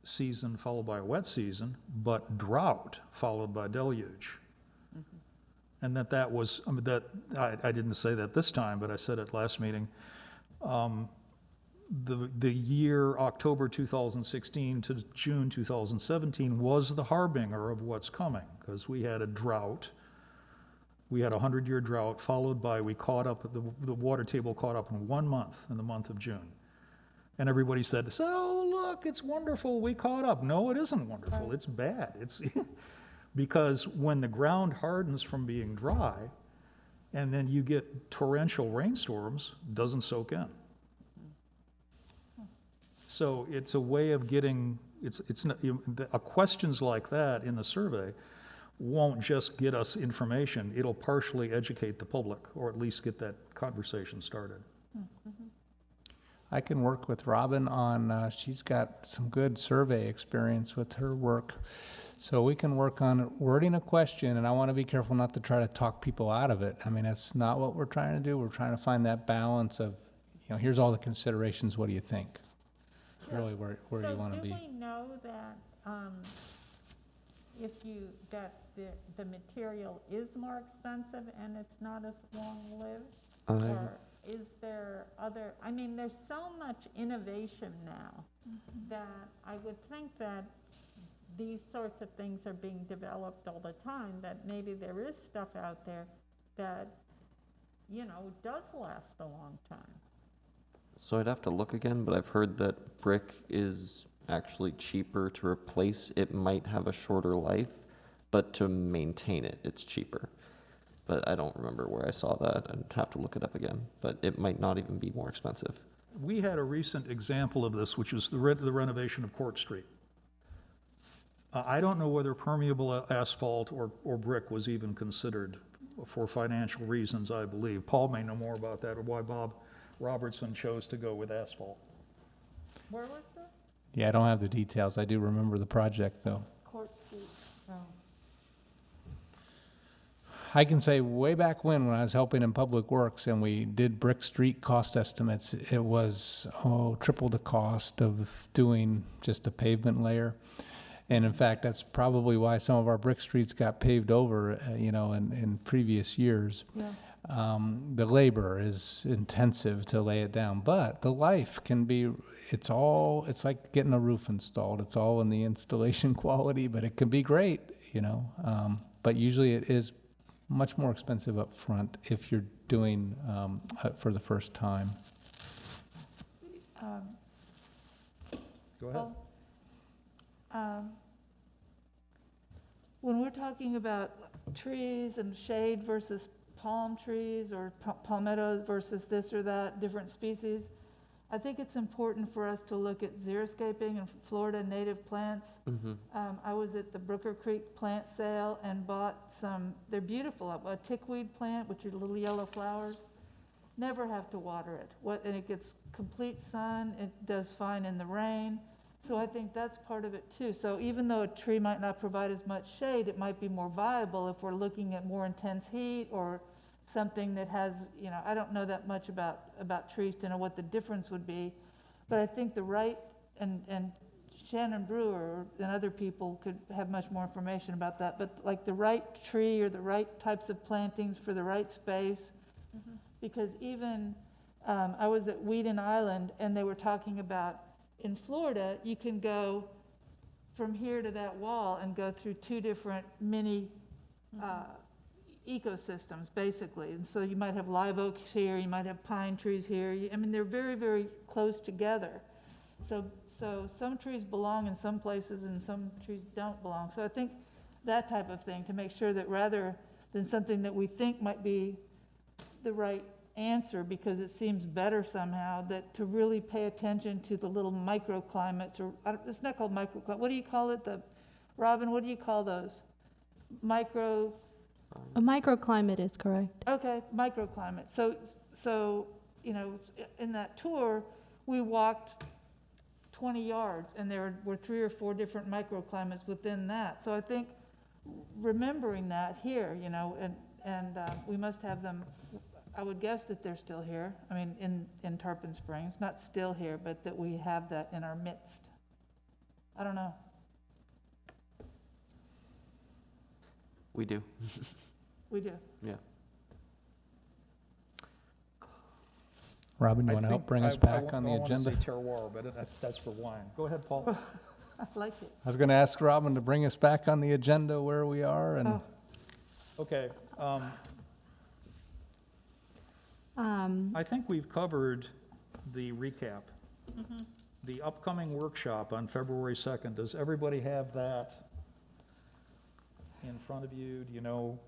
season followed by a wet season, but drought followed by deluge. And that was, I didn't say that this time, but I said it last meeting. The year October 2016 to June 2017 was the harbinger of what's coming, because we had a drought. We had a 100-year drought followed by, the water table caught up in 1 month, in the month of June. And everybody said, so look, it's wonderful, we caught up. No, it isn't wonderful, it's bad. It's because when the ground hardens from being dry, and then you get torrential rainstorms, it doesn't soak in. So it's a way of getting, questions like that in the survey won't just get us information, it'll partially educate the public, or at least get that conversation started. I can work with Robin on, she's got some good survey experience with her work. So we can work on wording a question, and I want to be careful not to try to talk people out of it. I mean, that's not what we're trying to do. We're trying to find that balance of, here's all the considerations, what do you think? It's really where you want to be. So do we know that the material is more expensive and it's not as long-lived? is there other, I mean, there's so much innovation now that I would think that these sorts of things are being developed all the time, that maybe there is stuff out there that, you know, does last a long time. So I'd have to look again, but I've heard that brick is actually cheaper to replace. It might have a shorter life, but to maintain it, it's cheaper. But I don't remember where I saw that. I'd have to look it up again, but it might not even be more expensive. We had a recent example of this, which is the renovation of Court Street. I don't know whether permeable asphalt or brick was even considered for financial reasons, I believe. Paul may know more about that, or why Bob Robertson chose to go with asphalt. Where was this? Yeah, I don't have the details. I do remember the project, though. Court Street. Oh. I can say way back when I was helping in Public Works and we did brick street cost estimates, it was, triple the cost of doing just a pavement layer. And in fact, that's probably why some of our brick streets got paved over, in previous years. Yeah. The labor is intensive to lay it down, but the life can be, it's like getting a roof installed. It's all in the installation quality, but it can be great, but usually it is much more expensive up front if you're doing for the first time. Go ahead. When we're talking about trees and shade versus palm trees or palmettos versus this or that, different species, I think it's important for us to look at xeriscaping and Florida native plants. I was at the Brooker Creek plant sale and bought some, they're beautiful, a tickweed plant, which are little yellow flowers. Never have to water it. And it gets complete sun, it does fine in the rain. So I think that's part of it too. So even though a tree might not provide as much shade, it might be more viable if we're looking at more intense heat or something that has, I don't know that much about trees to know what the difference would be, but I think the right, and Shannon Brewer and other people could have much more information about that, but like the right tree or the right types of plantings for the right space, because even, I was at Weeden Island and they were talking about in Florida, you can go from here to that wall and go through two different mini ecosystems, basically. And so you might have live oaks here, you might have pine trees here. They're very, very close together. So some trees belong in some places and some trees don't belong. So I think that type of thing, to make sure that rather than something that we think might be the right answer because it seems better somehow, that to really pay attention to the little microclimates, or it's not called microclimate, what do you call it? Robin, what do you call those? A microclimate is correct. Okay, microclimate. So in that tour, we walked 20 yards and there were 3 or 4 different microclimates within that. So I think remembering that here, and we must have them. I would guess that they're still here. In Tarpon Springs, not still here, but that we have that in our midst. I don't know. We do. We do. Yeah. Robin, you want to help bring us back on the agenda? I want to say terroir, but that's for wine. Go ahead, Paul. I like it. I was going to ask Robin to bring us back on the agenda where we are and. Okay. I think we've covered the recap. The upcoming workshop on February 2nd, does everybody have that in front of you? Do you know?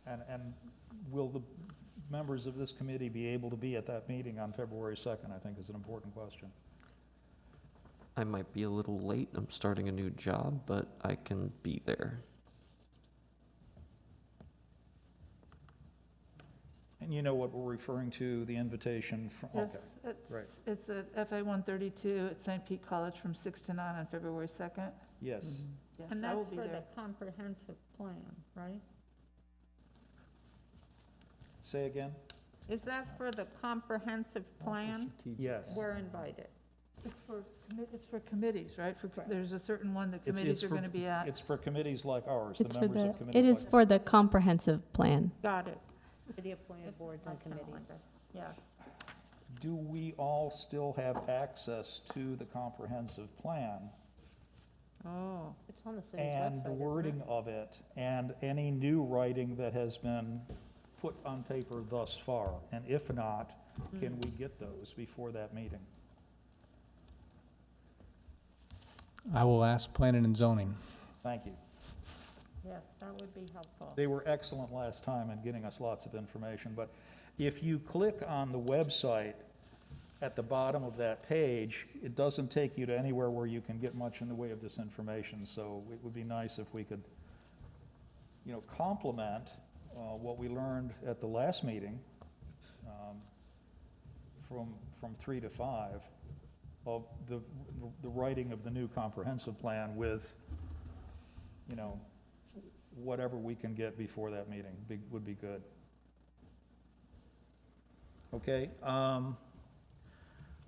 And will the members of this committee be able to be at that meeting on February 2nd, I think is an important question. I might be a little late. I'm starting a new job, but I can be there. And you know what we're referring to, the invitation from, Yes, okay, right. it's at FA 132 at St. Pete College from 6 to 9 on February 2nd. Yes. Yes, And I will that's be for there. the comprehensive plan, right? Say again? Is that for the comprehensive plan? Yes. We're invited. It's for committees, right? There's a certain one that It's committees are for- going to be at. It's for committees like ours, It's the for members of it committees is like for the comprehensive plan. Got it. For the appointed boards and My calendar. committees. Yes. do we all still have access to the comprehensive plan Oh, It's on the city's and website, the isn't it? wording of it, and any new writing that has been put on paper thus far? And if not, can we get those before that meeting? I will ask planning and zoning. Thank you. yes, that would be helpful. They were excellent last time in getting us lots of information, but if you click on the website at the bottom of that page, it doesn't take you to anywhere where you can get much in the way of this information, so it would be nice if we could, complement what we learned at the last meeting, from 3 to 5, of the writing of the new comprehensive plan with, whatever we can get before that meeting would be good. Okay,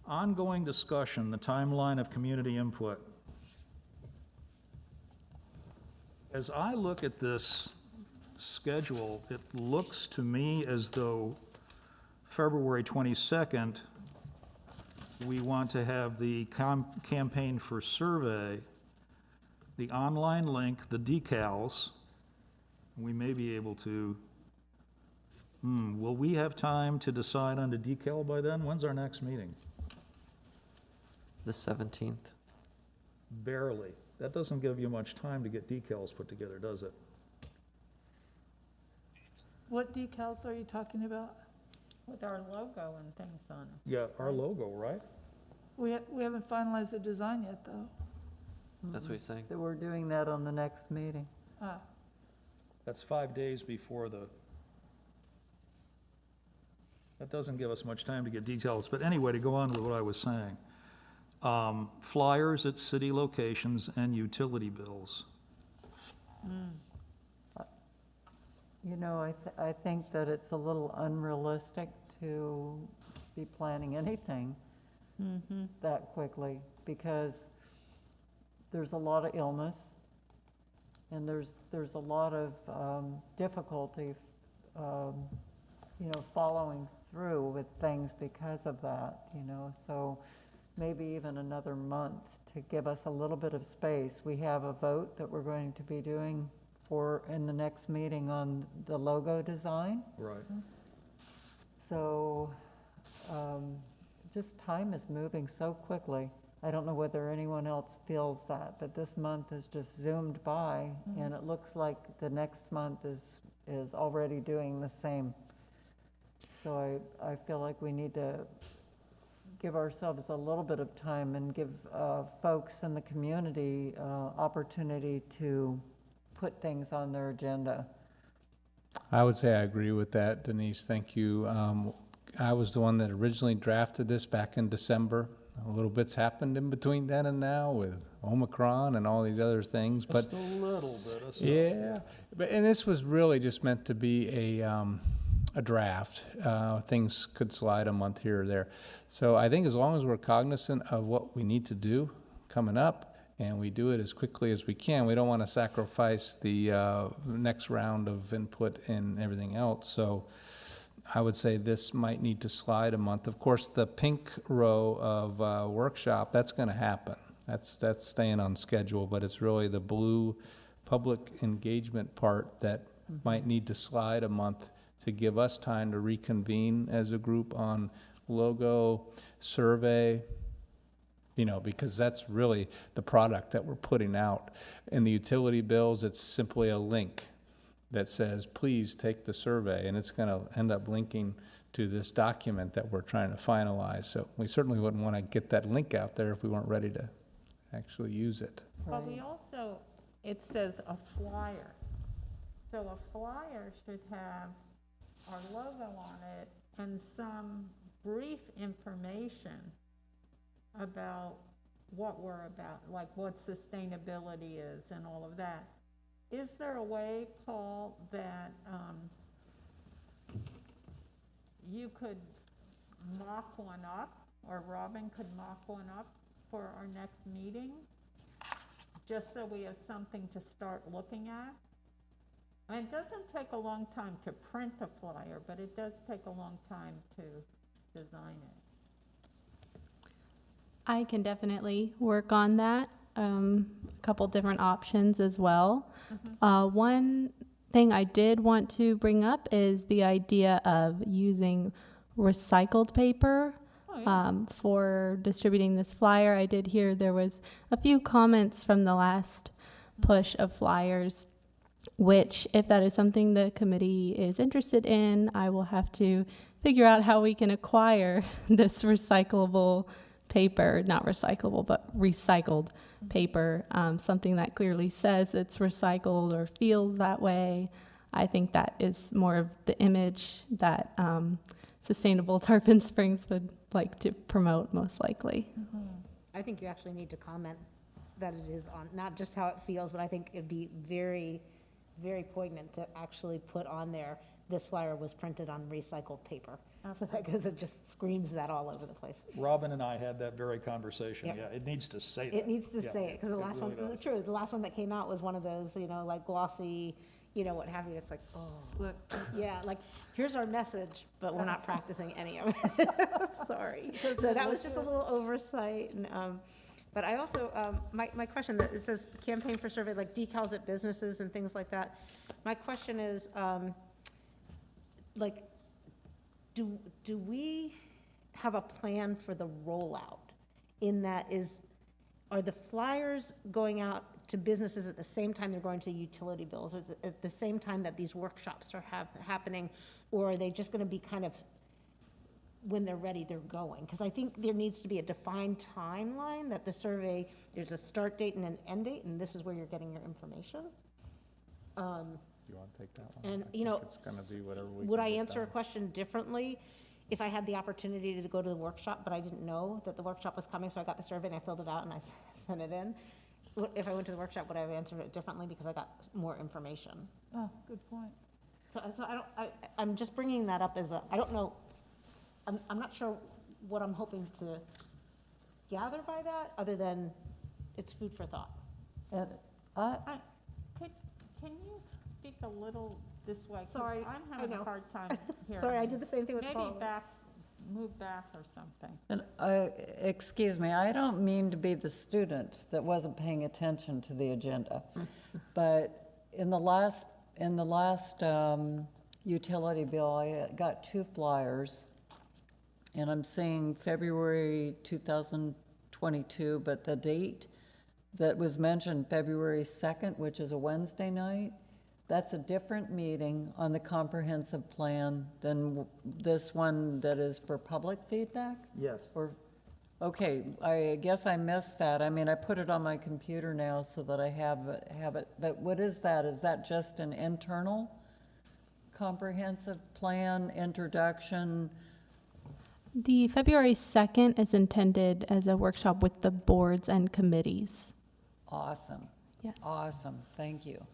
ongoing discussion, the timeline of community input. As I look at this schedule, it looks to me as though February 22nd, we want to have the campaign for survey, the online link, the decals. We may be able to, will we have time to decide on the decal by then? When's our next meeting? The 17th. Barely. That doesn't give you much time to get decals put together, does it? What decals are you talking about? With our logo and things on it. Yeah, our logo, right? We haven't finalized the design yet, though. That's what he's saying. So we're doing that on the next meeting. Ah, That's 5 days before that doesn't give us much time to get details, but anyway, to go on with what I was saying. Flyers at city locations and utility bills. I think that it's a little unrealistic to be planning anything that quickly, because there's a lot of illness, and there's a lot of difficulty, following through with things because of that, so maybe even another month to give us a little bit of space. We have a vote that we're going to be doing in the next meeting on the logo design. Right. So, just time is moving so quickly. I don't know whether anyone else feels that this month has just zoomed by, and it looks like the next month is already doing the same. So I feel like we need to give ourselves a little bit of time and give folks in the community opportunity to put things on their agenda. I would say I agree with that, Denise, thank you. I was the one that originally drafted this back in December. A little bit's happened in between then and now with Omicron and all these other things, but Just a little bit of stuff. yeah, and this was really just meant to be a draft. Things could slide a month here or there. So I think as long as we're cognizant of what we need to do coming up, and we do it as quickly as we can, we don't want to sacrifice the next round of input and everything else. So I would say this might need to slide a month. Of course, the pink row of workshop, that's going to happen. That's staying on schedule, but it's really the blue public engagement part that might need to slide a month to give us time to reconvene as a group on logo, survey, because that's really the product that we're putting out. In the utility bills, it's simply a link that says, please take the survey, and it's going to end up linking to this document that we're trying to finalize. So we certainly wouldn't want to get that link out there if we weren't ready to actually use it. But we also, it says a flyer. So a flyer should have our logo on it and some brief information about what we're about, like what sustainability is and all of that. Is there a way, Paul, that you could mock one up, or Robin could mock one up for our next meeting? Just so we have something to start looking at? And it doesn't take a long time to print a flyer, but it does take a long time to design it? I can definitely work on that. A couple different options as well. One thing I did want to bring up is the idea of using recycled paper for distributing this flyer. I did hear there was a few comments from the last push of flyers, which, if that is something the committee is interested in, I will have to figure out how we can acquire this recyclable paper, not recyclable, but recycled paper, something that clearly says it's recycled or feels that way. I think that is more of the image that Sustainable Tarpon Springs would like to promote, most likely. I think you actually need to comment that it is on, not just how it feels, but I think it'd be very, very poignant to actually put on there, this flyer was printed on recycled paper. Because it just screams that all over the place. Robin and I had that very conversation. Yep. Yeah, it needs to say that. It needs to Yeah, say it, because the last really one, does. true, the last one that came out was one of those, like glossy, what have you. It's like, oh, Look, yeah, like, here's our message, but we're not practicing any of it. Sorry. So that was just a little oversight. And, but I also, my question, it says campaign for survey, like decals at businesses and things like that. My question is, like, do we have a plan for the rollout? In that are the flyers going out to businesses at the same time they're going to utility bills, or at the same time that these workshops are happening, or are they just going to be kind of, when they're ready, they're going? Because I think there needs to be a defined timeline that the survey, there's a start date and an end date, and this is where you're getting your information. You want to take that one? And, I think it's gonna be whatever we would can I get answer a done. question differently if I had the opportunity to go to the workshop, but I didn't know that the workshop was coming, so I got the survey and I filled it out and I sent it in? If I went to the workshop, would I have answered it differently because I got more information? oh, good point. So I'm just bringing that up as I don't know, I'm not sure what I'm hoping to gather by that, other than it's food for thought. And Can you speak a little this way? 'Cause Sorry, I'm I having a know. hard time hearing. Sorry, I did the same thing with Maybe Paul. move back or something. And excuse me, I don't mean to be the student that wasn't paying attention to the agenda. But in the last utility bill, I got 2 flyers. And I'm seeing February 2022, but the date that was mentioned, February 2nd, which is a Wednesday night, that's a different meeting on the comprehensive plan than this one that is for public feedback? Yes. Or, okay, I guess I missed that. I mean, I put it on my computer now so that I have it, but what is that? Is that just an internal comprehensive plan, introduction? The February 2nd is intended as a workshop with the boards and committees. Awesome, Yes. awesome, thank you.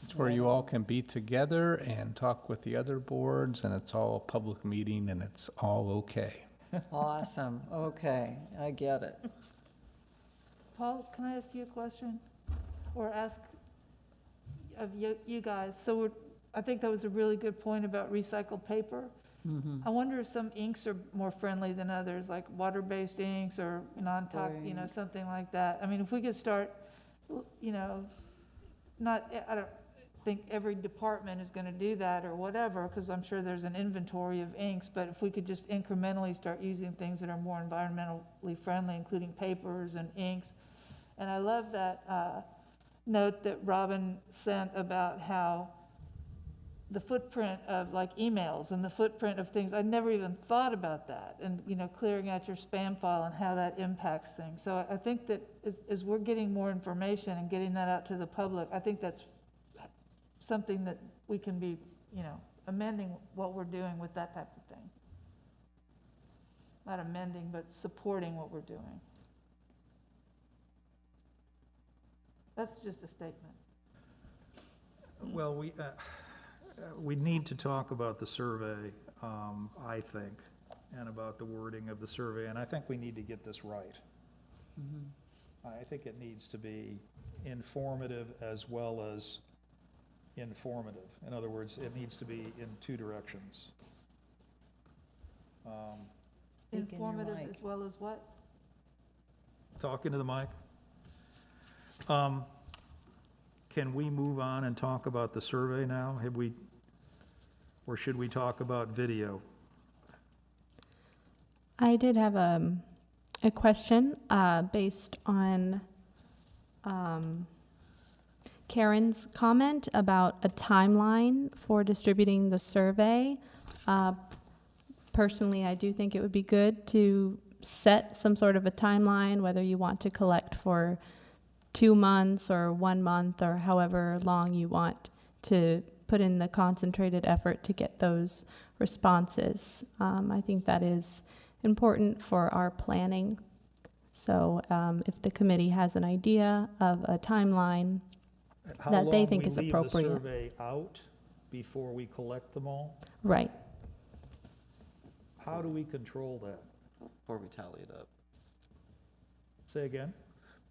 It's where you all can be together and talk with the other boards, and it's all a public meeting, and it's all okay. Awesome, okay, I get it. Paul, can I ask you a question? Or ask of you guys? So I think that was a really good point about recycled paper. I wonder if some inks are more friendly than others, like water-based inks or non-toxic, Right. something like that. I mean, if we could start, I don't think every department is gonna do that or whatever, because I'm sure there's an inventory of inks, but if we could just incrementally start using things that are more environmentally friendly, including papers and inks. And I love that note that Robin sent about how the footprint of like emails and the footprint of things, I never even thought about that. And, clearing out your spam file and how that impacts things. So I think that as we're getting more information and getting that out to the public, I think that's something that we can be, amending what we're doing with that type of thing. Not amending, but supporting what we're doing. That's just a statement. Well, we need to talk about the survey, I think, and about the wording of the survey, and I think we need to get this right. I think it needs to be informative as well as informative. In other words, it needs to be in 2 directions. Speak in your Informative mic. as well as what? Talking to the mic. Can we move on and talk about the survey now? Or should we talk about video? I did have a question based on Karen's comment about a timeline for distributing the survey. Personally, I do think it would be good to set some sort of a timeline, whether you want to collect for 2 months or 1 month or however long you want to put in the concentrated effort to get those responses. I think that is important for our planning. So if the committee has an idea of a timeline that they think is How long appropriate. we leave the survey out before we collect them all? Right. How do we control that? Before we tally it up. Say again?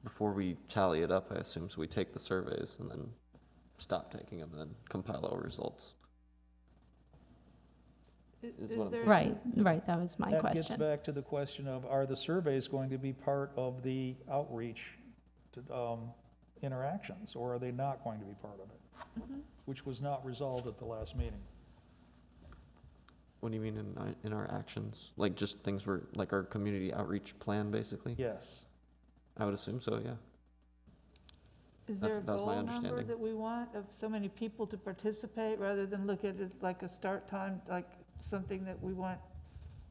Before we tally it up, I assume, so we take the surveys and then stop taking them and then compile our results. Is what I'm there? Right, that was my That gets question. back to the question of, are the surveys going to be part of the outreach interactions, or are they not going to be part of it? Which was not resolved at the last meeting. What do you mean in our actions? Like just things were, like our community outreach plan, basically? Yes. I would assume so, yeah. Is there a that was my goal number understanding. that we want of so many people to participate, rather than look at it like a start time, like something that we want?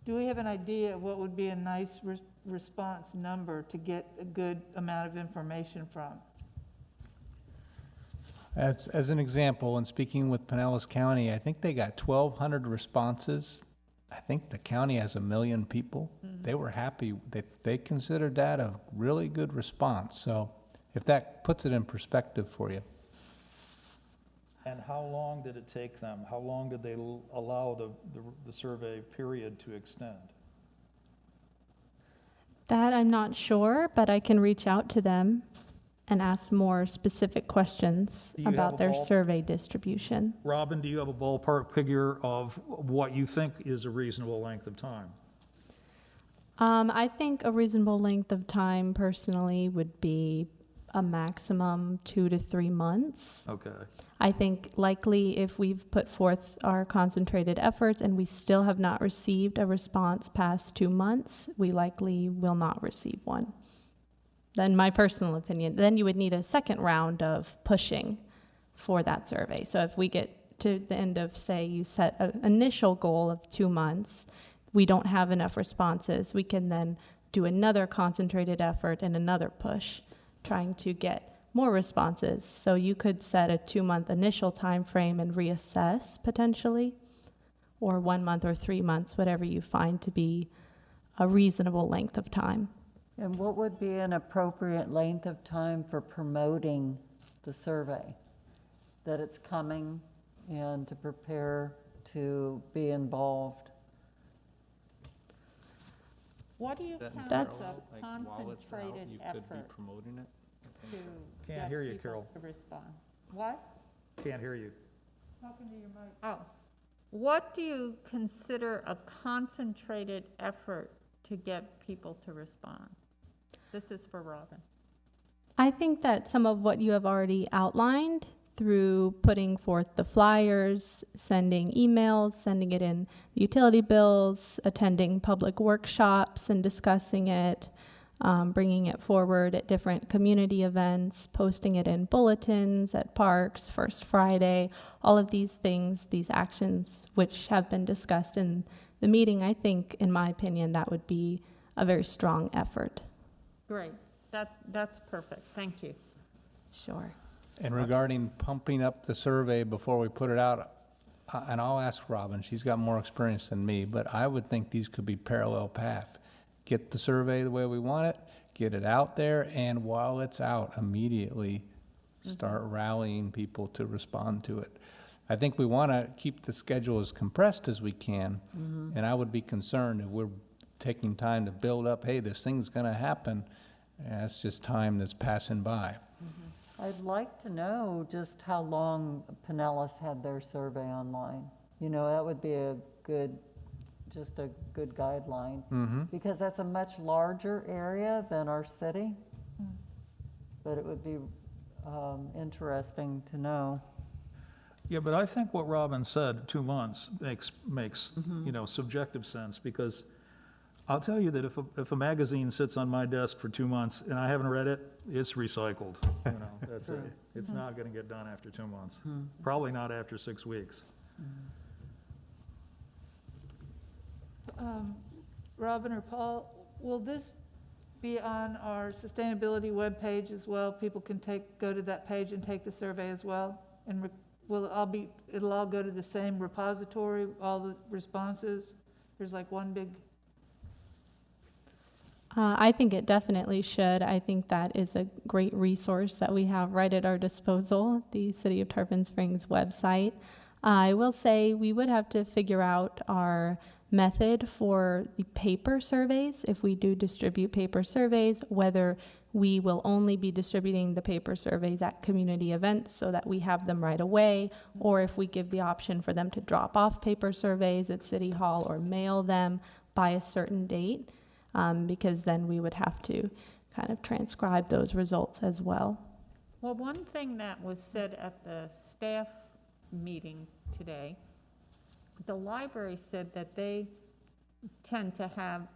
Do we have an idea of what would be a nice response number to get a good amount of information from? As an example, in speaking with Pinellas County, I think they got 1,200 responses. I think the county has 1 million people. They were happy. They considered that a really good response. So if that puts it in perspective for you. And how long did it take them? How long did they allow the survey period to extend? That I'm not sure, but I can reach out to them and ask more specific questions Do you have about a their ball- survey distribution. Robin, do you have a ballpark figure of what you think is a reasonable length of time? I think a reasonable length of time personally would be a maximum 2 to 3 months. Okay. I think likely if we've put forth our concentrated efforts and we still have not received a response past 2 months, we likely will not receive one. Then my personal opinion, then you would need a second round of pushing for that survey. So if we get to the end of, say, you set an initial goal of 2 months, we don't have enough responses, we can then do another concentrated effort and another push, trying to get more responses. So you could set a 2-month initial time frame and reassess potentially, or 1 month or 3 months, whatever you find to be a reasonable length of time. And what would be an appropriate length of time for promoting the survey? That it's coming and to prepare to be involved? What do you count That's- as a concentrated effort promoting it? to Can't get hear you, people Carol. to respond? What? Can't hear you. Oh, what do you consider a concentrated effort to get people to respond? This is for Robin. I think that some of what you have already outlined through putting forth the flyers, sending emails, sending it in the utility bills, attending public workshops and discussing it, bringing it forward at different community events, posting it in bulletins at parks, First Friday, all of these things, these actions which have been discussed in the meeting, I think, in my opinion, that would be a very strong effort. Great, that's perfect, thank you. Sure. And regarding pumping up the survey before we put it out, and I'll ask Robin, she's got more experience than me, but I would think these could be parallel path. Get the survey the way we want it, get it out there, and while it's out, immediately start rallying people to respond to it. I think we want to keep the schedule as compressed as we can, and I would be concerned if we're taking time to build up, hey, this thing's going to happen, and it's just time that's passing by. I'd like to know just how long Pinellas had their survey online. You know, that would be a good just a good guideline. Mm-hmm. Because that's a much larger area than our city. But it would be interesting to know. Yeah, but I think what Robin said, 2 months, makes subjective sense, because I'll tell you that if a magazine sits on my desk for 2 months and I haven't read it, it's recycled. That's it. It's not gonna get done after 2 months. Probably not after 6 weeks. Robin or Paul, will this be on our sustainability webpage as well? People can go to that page and take the survey as well? And it'll all go to the same repository, all the responses? There's like one big, I think it definitely should. I think that is a great resource that we have right at our disposal, the City of Tarpon Springs website. I will say we would have to figure out our method for the paper surveys. If we do distribute paper surveys, whether we will only be distributing the paper surveys at community events so that we have them right away, or if we give the option for them to drop off paper surveys at City Hall or mail them by a certain date, because then we would have to kind of transcribe those results as well. Well, one thing that was said at the staff meeting today, the library said that they tend to have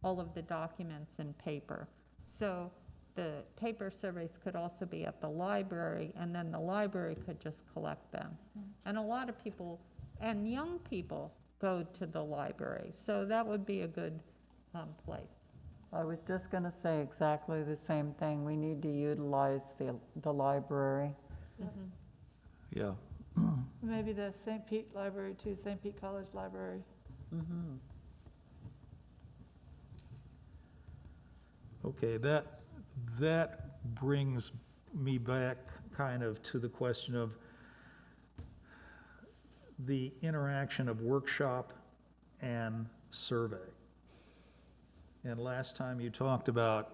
all of the documents in paper. So the paper surveys could also be at the library, and then the library could just collect them. And a lot of people, and young people, go to the library. So that would be a good place. I was just going to say exactly the same thing. We need to utilize the library. Yeah. maybe the St. Pete Library too, St. Pete College Library. Okay, that brings me back kind of to the question of the interaction of workshop and survey. And last time you talked about,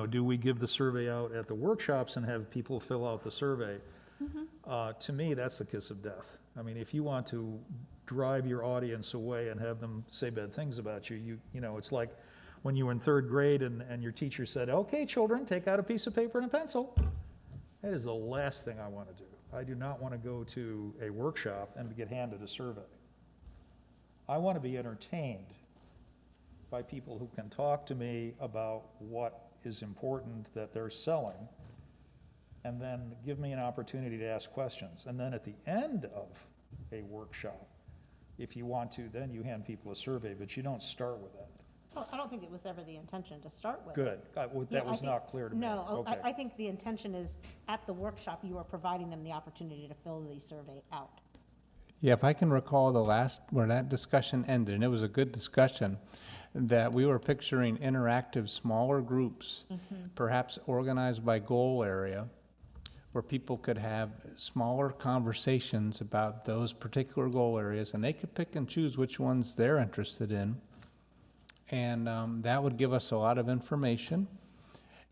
do we give the survey out at the workshops and have people fill out the survey? To me, that's the kiss of death. I mean, if you want to drive your audience away and have them say bad things about you, it's like when you were in 3rd grade and your teacher said, "Okay, children, take out a piece of paper and a pencil." That is the last thing I want to do. I do not want to go to a workshop and get handed a survey. I want to be entertained by people who can talk to me about what is important that they're selling, and then give me an opportunity to ask questions. And then at the end of a workshop, if you want to, then you hand people a survey, but you don't start with that. Well, I don't think it was ever the intention to start with. Good. Yeah, That I was think- not clear to me. No, Okay. I think the intention is, at the workshop, you are providing them the opportunity to fill the survey out. Yeah, if I can recall where that discussion ended, and it was a good discussion, that we were picturing interactive, smaller groups, perhaps organized by goal area, where people could have smaller conversations about those particular goal areas, and they could pick and choose which ones they're interested in. And that would give us a lot of information.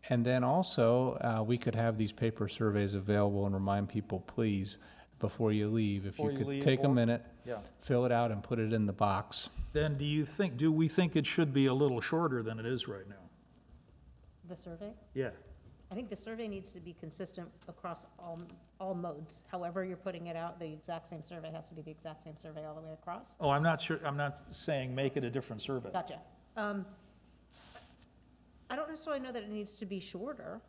And then also, we could have these paper surveys available and remind people, please, before you leave, if Before you you could leave, take a or- minute, Yeah. fill it out and put it in the box. Then do we think it should be a little shorter than it is right now? The survey? Yeah. I think the survey needs to be consistent across all modes. However you're putting it out, the exact same survey has to be the exact same survey all the way across. Oh, I'm not saying make it a different survey. Gotcha. I don't necessarily know that it needs to be shorter.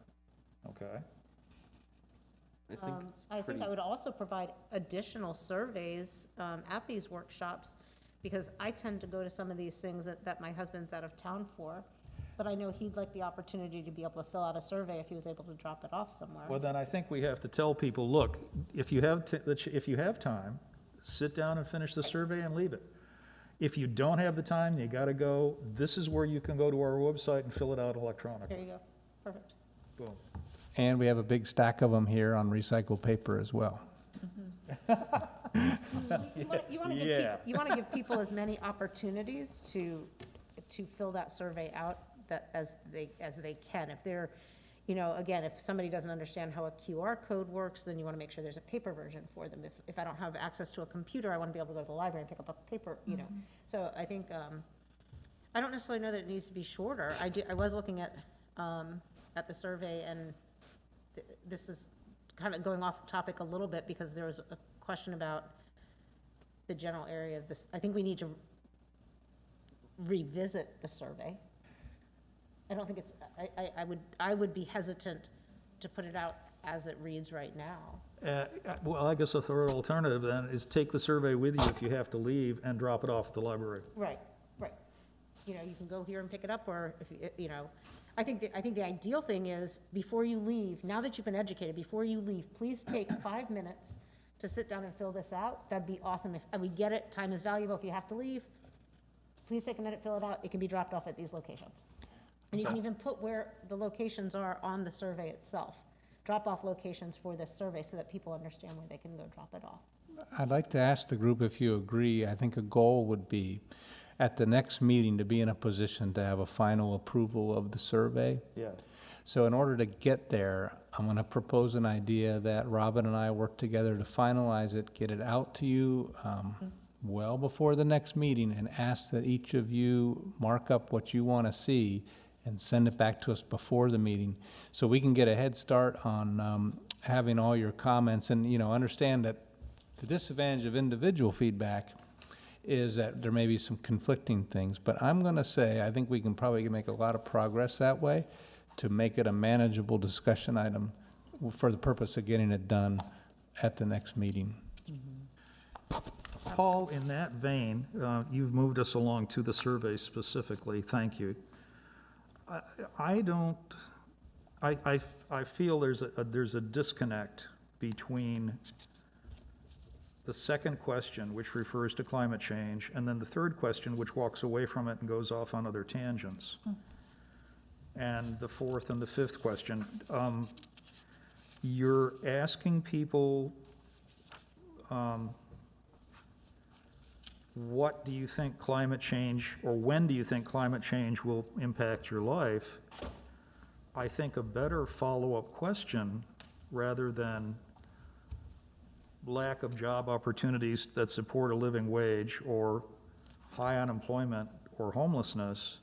Okay. I think I would also provide additional surveys at these workshops, because I tend to go to some of these things that my husband's out of town for, but I know he'd like the opportunity to be able to fill out a survey if he was able to drop it off somewhere. Well, then I think we have to tell people, look, if you have time, sit down and finish the survey and leave it. If you don't have the time, you gotta go, this is where you can go to our website and fill it out electronically. There you go. Perfect. Boom. And we have a big stack of them here on recycled paper as well. You want to give people as many opportunities to fill that survey out as they can. you know, again, if somebody doesn't understand how a QR code works, then you want to make sure there's a paper version for them. If I don't have access to a computer, I want to be able to go to the library and pick up a paper, you know. So I think, I don't necessarily know that it needs to be shorter. I was looking at the survey, and this is kind of going off topic a little bit, because there was a question about the general area of this. I think we need to revisit the survey. I don't think it's, I would be hesitant to put it out as it reads right now. Well, I guess a third alternative then is take the survey with you if you have to leave and drop it off at the library. Right, right. You know, you can go here and pick it up, or if you know, I think the ideal thing is, before you leave, now that you've been educated, before you leave, please take 5 minutes to sit down and fill this out. That'd be awesome. If we get it, time is valuable. If you have to leave, please take a minute, fill it out. It can be dropped off at these locations. And you can even put where the locations are on the survey itself. Drop-off locations for this survey, so that people understand where they can go drop it off. I'd like to ask the group if you agree. I think a goal would be, at the next meeting, to be in a position to have a final approval of the survey. Yeah. So in order to get there, I'm going to propose an idea that Robin and I work together to finalize it, get it out to you well before the next meeting, and ask that each of you mark up what you want to see and send it back to us before the meeting, so we can get a head start on having all your comments. And, you know, understand that the disadvantage of individual feedback is that there may be some conflicting things. But I'm going to say, I think we can probably make a lot of progress that way to make it a manageable discussion item for the purpose of getting it done at the next meeting. Paul, in that vein, you've moved us along to the survey specifically. Thank you. I feel there's a disconnect between the second question, which refers to climate change, and then the third question, which walks away from it and goes off on other tangents. And the fourth and the fifth question. You're asking people, what do you think climate change, or when do you think climate change will impact your life? I think a better follow-up question, rather than lack of job opportunities that support a living wage, or high unemployment or homelessness,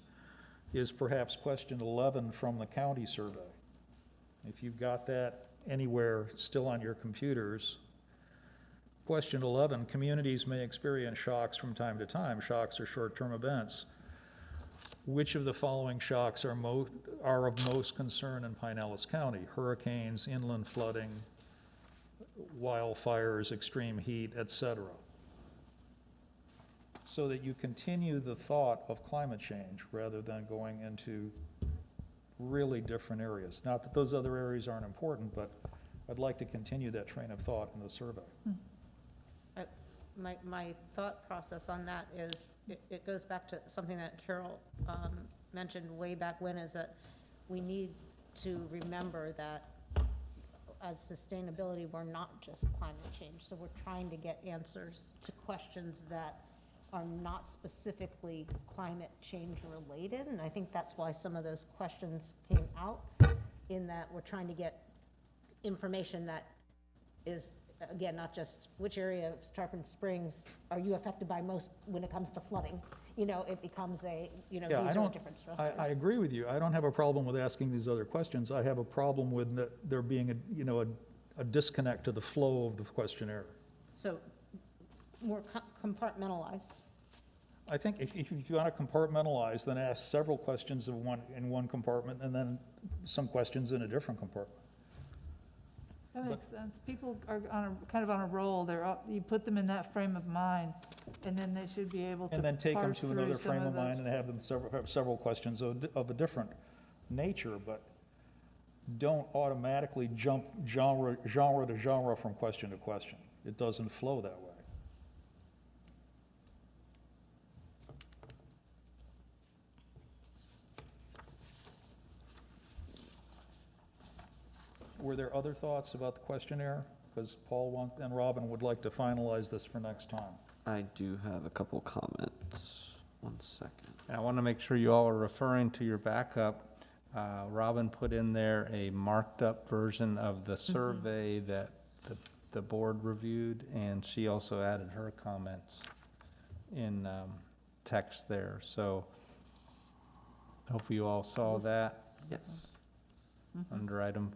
is perhaps question 11 from the county survey. If you've got that anywhere still on your computers. Question 11, communities may experience shocks from time to time. Shocks are short-term events. Which of the following shocks are of most concern in Pinellas County? Hurricanes, inland flooding, wildfires, extreme heat, etc. So that you continue the thought of climate change rather than going into really different areas. Not that those other areas aren't important, but I'd like to continue that train of thought in the survey. My thought process on that is, it goes back to something that Carol mentioned way back when, is that we need to remember that as sustainability, we're not just climate change. So we're trying to get answers to questions that are not specifically climate change related. And I think that's why some of those questions came out, in that we're trying to get information that is, again, not just which area of Tarpon Springs are you affected by most when it comes to flooding. You know, it becomes a, you know, Yeah, these are different stressors. I agree with you. I don't have a problem with asking these other questions. I have a problem with there being a disconnect to the flow of the questionnaire. So more compartmentalized. I think if you want to compartmentalize, then ask several questions in one compartment, and then some questions in a different compartment. That makes sense. People are kind of on a roll. You put them in that frame of mind, and then they should be able to And then take them parse to through another some frame of those. mind and have them have several questions of a different nature, but don't automatically jump genre to genre from question to question. It doesn't flow that way. Were there other thoughts about the questionnaire? Because Paul and Robin would like to finalize this for next time. I do have a couple comments. 1 second. And I want to make sure you all are referring to your backup. Robin put in there a marked up version of the survey that the board reviewed, and she also added her comments in text there. So hopefully you all saw that Yes. under item.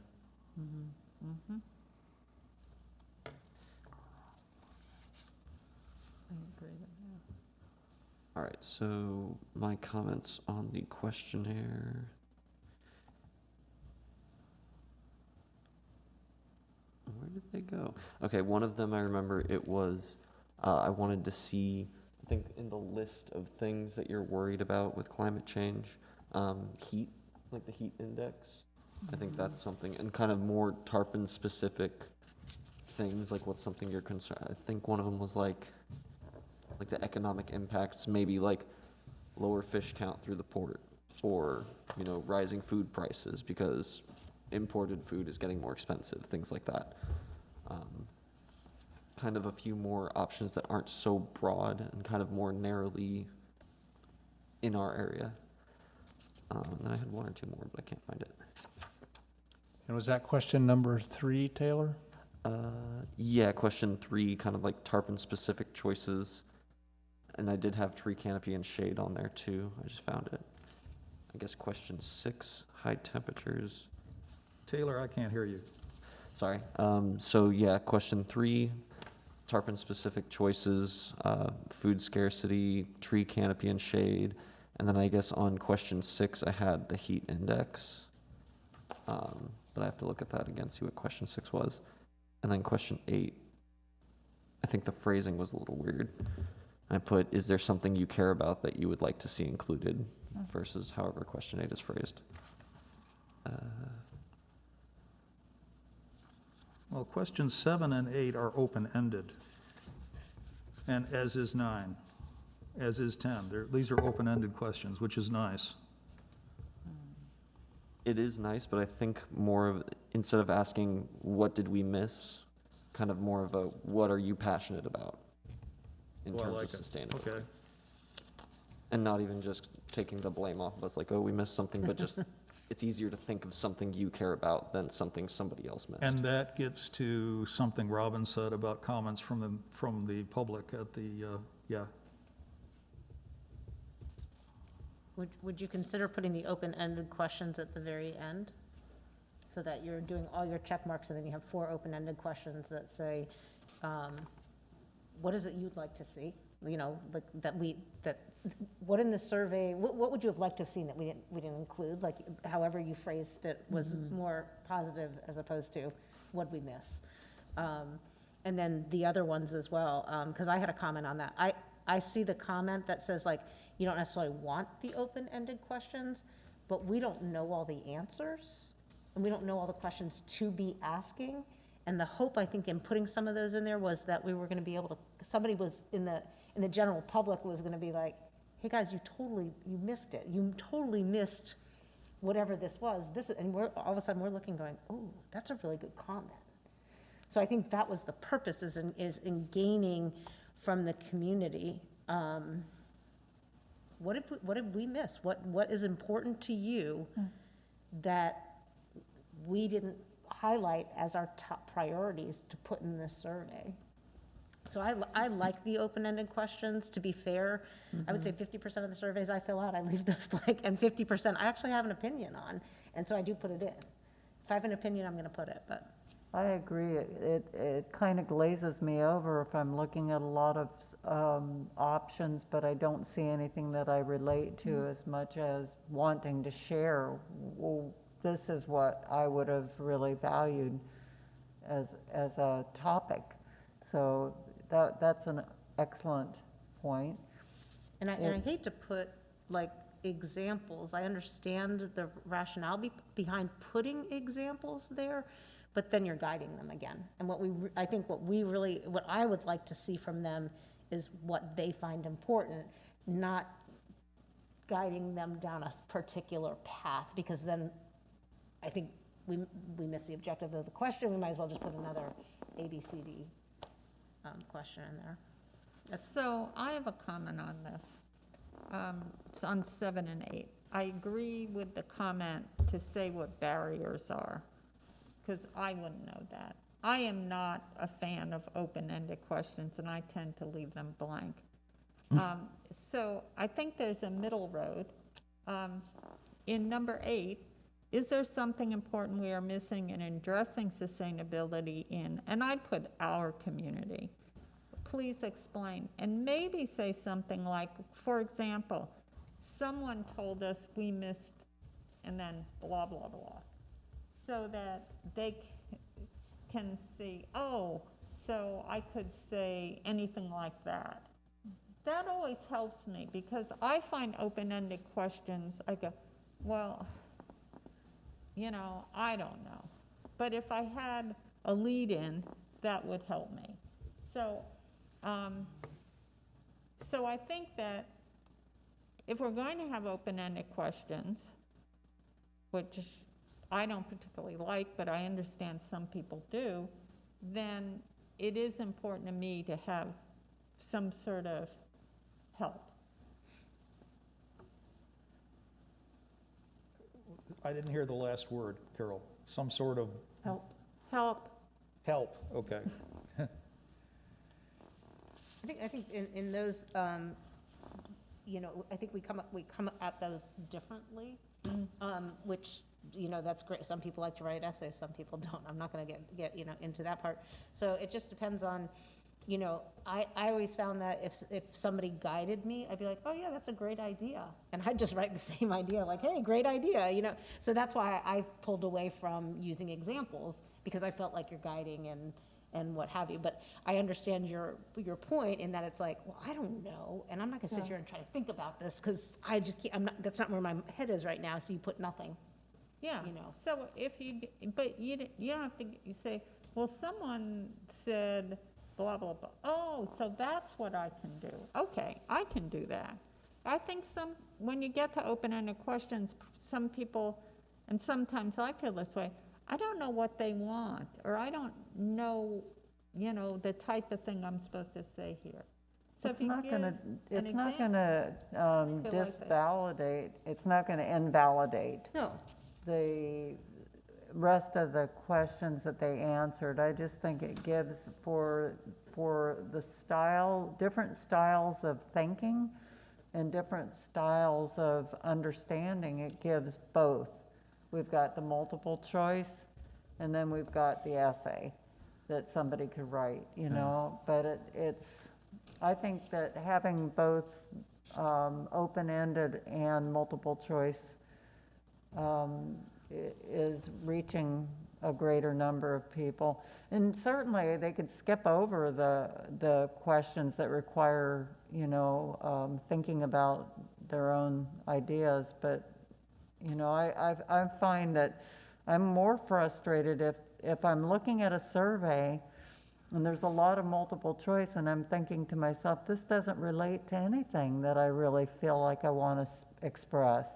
I agree with that. All right, so my comments on the questionnaire. Where did they go? Okay, one of them I remember it was, I wanted to see, I think in the list of things that you're worried about with climate change, heat, like the heat index. I think that's something, and kind of more tarpon specific things, like what's something you're concerned. I think one of them was like the economic impacts, maybe like lower fish count through the port, or, you know, rising food prices because imported food is getting more expensive, things like that. Kind of a few more options that aren't so broad and kind of more narrowly in our area. Then I had one or two more, but I can't find it. And was that question number 3, Taylor? Yeah, question 3, kind of like tarpon-specific choices. And I did have tree canopy and shade on there too. I just found it. I guess question 6, high temperatures. Taylor, I can't hear you. Sorry. So yeah, question 3, tarpon-specific choices, food scarcity, tree canopy and shade. And then I guess on question 6, I had the heat index. But I have to look at that again, see what question 6 was. And then question 8, I think the phrasing was a little weird. I put, is there something you care about that you would like to see included, versus however question 8 is phrased. Well, questions 7 and 8 are open-ended, and as is 9, as is 10. These are open-ended questions, which is nice. It is nice, but I think more of, instead of asking, what did we miss, kind of more of a, what are you passionate about in terms of sustainability? Okay. And not even just taking the blame off of us, like, oh, we missed something, but just, it's easier to think of something you care about than something somebody else missed. And that gets to something Robin said about comments from the public at the, yeah. Would you consider putting the open-ended questions at the very end? So that you're doing all your check marks and then you have 4 open-ended questions that say, what is it you'd like to see? You know, like what in the survey, what would you have liked to have seen that we didn't include? Like, however you phrased it was more positive as opposed to what'd we miss? And then the other ones as well, because I had a comment on that. I see the comment that says, like, you don't necessarily want the open-ended questions, but we don't know all the answers, and we don't know all the questions to be asking. And the hope, I think, in putting some of those in there was that we were gonna be able to, somebody was in the general public was gonna be like, hey, guys, you miffed it. You totally missed whatever this was. And all of a sudden, we're looking going, oh, that's a really good comment. So I think that was the purpose, is in gaining from the community. What did we miss? What is important to you that we didn't highlight as our top priorities to put in this survey? So I like the open-ended questions. To be fair, I would say 50% of the surveys I fill out, I leave those blank, and 50% I actually have an opinion on, and so I do put it in. If I have an opinion, I'm going to put it, but. I agree. It kind of glazes me over if I'm looking at a lot of options, but I don't see anything that I relate to as much as wanting to share. Well, this is what I would have really valued as a topic. So that's an excellent point. And I hate to put, like, examples. I understand the rationale behind putting examples there, but then you're guiding them again. And I think what I would like to see from them is what they find important, not guiding them down a particular path, because then I think we miss the objective of the question. We might as well just put another ABCD question in there. So I have a comment on this. It's on 7 and 8. I agree with the comment to say what barriers are, because I wouldn't know that. I am not a fan of open-ended questions, and I tend to leave them blank. So I think there's a middle road. In number 8, is there something important we are missing in addressing sustainability in, and I put our community. Please explain, and maybe say something like, for example, someone told us we missed, and then blah, blah, blah, so that they can see, oh, so I could say anything like that. That always helps me, because I find open-ended questions, I go, well, you know, I don't know. But if I had a lead-in, that would help me. So, so I think that if we're going to have open-ended questions, which I don't particularly like, but I understand some people do, then it is important to me to have some sort of help. I didn't hear the last word, Carol. Some sort of Help. help, okay. I think in those, you know, I think we come at those differently, which, you know, that's great. Some people like to write essays, some people don't. I'm not going to get, you know, into that part. So it just depends on, you know, I always found that if somebody guided me, I'd be like, oh yeah, that's a great idea. And I'd just write the same idea, like, hey, great idea, you know. So that's why I pulled away from using examples, because I felt like you're guiding and what have you. But I understand your point in that it's like, well, I don't know, and I'm not gonna sit here and try to think about this, because I just can't, that's not where my head is right now, so you put nothing. Yeah, You know. so if you, but you don't have to, you say, well, someone said blah, blah, blah. Oh, so that's what I can do. Okay, I can do that. I think when you get to open-ended questions, some people, and sometimes I feel this way, I don't know what they want, or I don't know, you know, the type of thing I'm supposed to say here. So It's if you not give gonna, an it's not example, gonna feel like that. disvalidate, it's not gonna invalidate No, the rest of the questions that they answered. I just think it gives for the style, different styles of thinking and different styles of understanding, it gives both. We've got the multiple choice, and then we've got the essay that somebody could write, you know, but it's, I think that having both open-ended and multiple choice is reaching a greater number of people. And certainly they could skip over the questions that require, you know, thinking about their own ideas. But, you know, I find that I'm more frustrated if I'm looking at a survey and there's a lot of multiple choice and I'm thinking to myself, this doesn't relate to anything that I really feel like I want to express.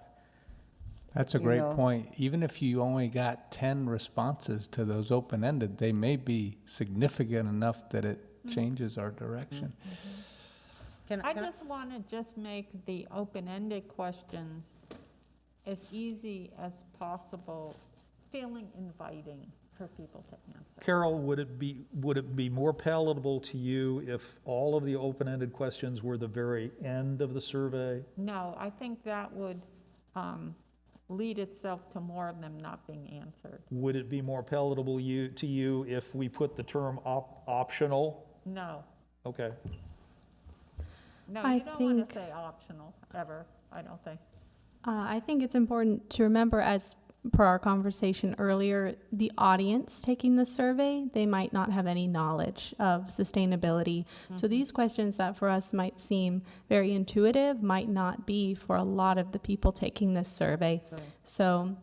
That's a You great know. point. Even if you only got 10 responses to those open-ended, they may be significant enough that it changes our direction. I just want to just make the open-ended questions as easy as possible, feeling inviting for people to answer. Carol, would it be more palatable to you if all of the open-ended questions were the very end of the survey? No, I think that would lead itself to more of them not being answered. Would it be more palatable to you if we put the term optional? No, Okay. no, I you don't want think- to say optional, ever, I don't think. I think it's important to remember, as per our conversation earlier, the audience taking the survey, they might not have any knowledge of sustainability. So these questions that for us might seem very intuitive might not be for a lot of the people taking this survey. Right. So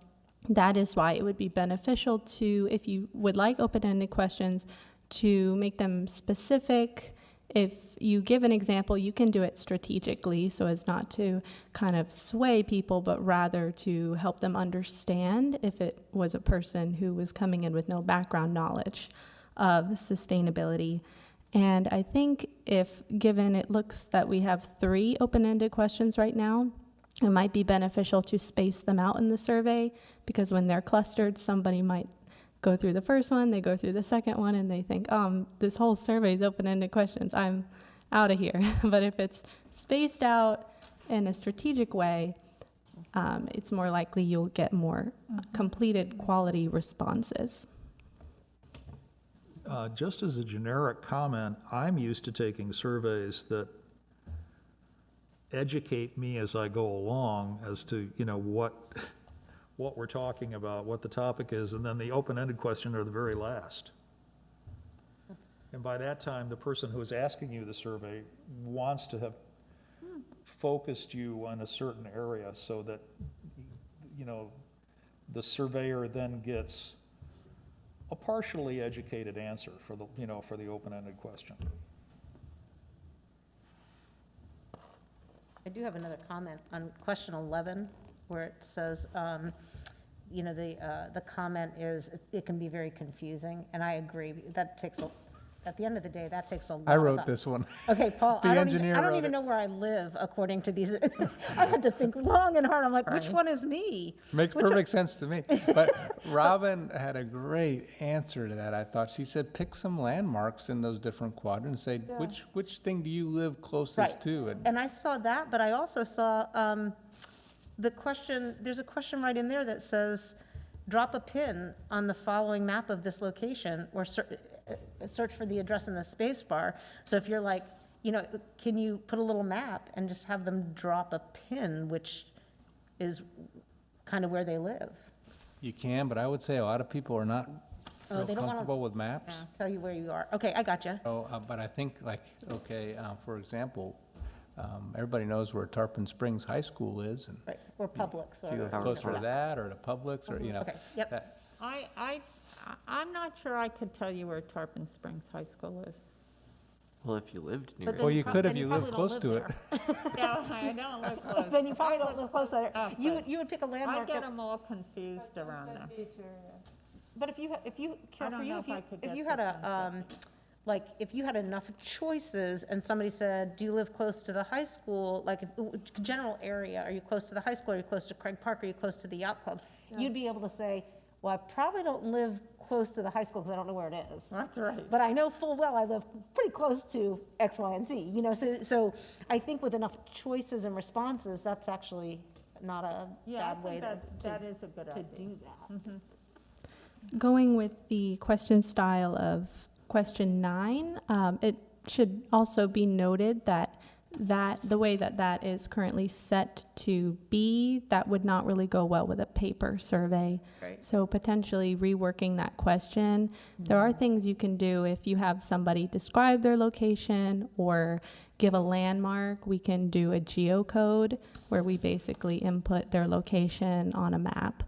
that is why it would be beneficial to, if you would like open-ended questions, to make them specific. If you give an example, you can do it strategically so as not to kind of sway people, but rather to help them understand if it was a person who was coming in with no background knowledge of sustainability. And I think if given it looks that we have 3 open-ended questions right now, it might be beneficial to space them out in the survey, because when they're clustered, somebody might go through the first one, they go through the second one, and they think, this whole survey is open-ended questions. I'm out of here. But if it's spaced out in a strategic way, it's more likely you'll get more completed quality responses. Just as a generic comment, I'm used to taking surveys that educate me as I go along as to, what we're talking about, what the topic is, and then the open-ended question are the very last. And by that time, the person who is asking you the survey wants to have focused you on a certain area so that, the surveyor then gets a partially educated answer for the open-ended question. I do have another comment on question 11, where it says, the comment is, it can be very confusing, and I agree. That takes, at the end of the day, that takes a lot of I wrote time. this one. Okay, Paul, The I engineer don't wrote even it. know where I live according to these. I had to think long and hard. I'm like, which Right. one is me? Makes Which one- perfect sense to me. But Robin had a great answer to that, I thought. She said, pick some landmarks in those different quadrants, say, which thing do you live closest Right. to? And I saw that, but I also saw the question, there's a question right in there that says, drop a pin on the following map of this location, or search for the address in the space bar. So if you're like, can you put a little map and just have them drop a pin, which is kind of where they live? You can, but I would say a lot of people are not Oh, real they don't wanna- comfortable with maps. Yeah, tell you where you are. Okay, I got you. But I think for example, everybody knows where Tarpon Springs High School is, and Right, or Publix, or. you live closer to that or to Publix, or, Okay, yep. that- I'm not sure I could tell you where Tarpon Springs High School is. Well, if you lived near But it. then Well, you prob- could if then you probably live don't close to it. there. No, I don't live close. Then you probably don't live close to Oh, that. You but- would, you would pick a I landmark get that's, them all confused around there. but if you, I don't for you, know if if I you, could if get you to had a, like, if you had enough choices and somebody said, do you live close to the high school? Like, general area, are you close to the high school? Are you close to Craig Park? Are you close to the yacht club? You'd be able to say, well, I probably don't live close to the high school because I don't know where it is. That's right. But I know full well I live pretty close to X, Y, and Z, so I think with enough choices and responses, that's actually not a Yeah, I bad way think that is a good to idea. do that. Going with the question style of question 9, it should also be noted that the way that is currently set to be, that would not really go well with a paper survey. Right. So potentially reworking that question. There are things you can do if you have somebody describe their location or give a landmark. We can do a geocode where we basically input their location on a map.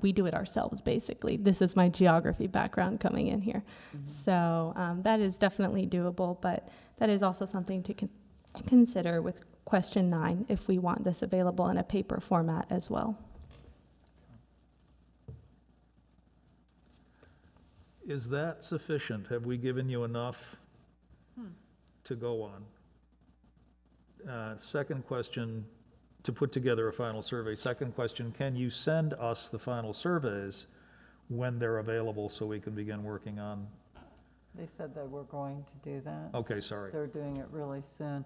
We do it ourselves, basically. This is my geography background coming in here. So that is definitely doable, but that is also something to consider with question 9 if we want this available in a paper format as well. Is that sufficient? Have we given you enough to go on? Second question, to put together a final survey. Second question, can you send us the final surveys when they're available so we can begin working on? They said they were going to do that. Okay, sorry. They're doing it really soon.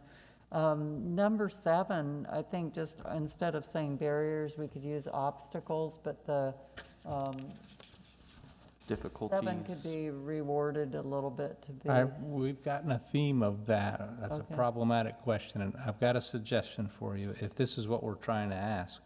Number 7, I think just instead of saying barriers, we could use obstacles, but the Difficulties. 7 could be reworded a little bit to be. We've gotten a theme of that. That's a Okay. problematic question, and I've got a suggestion for you. If this is what we're trying to ask,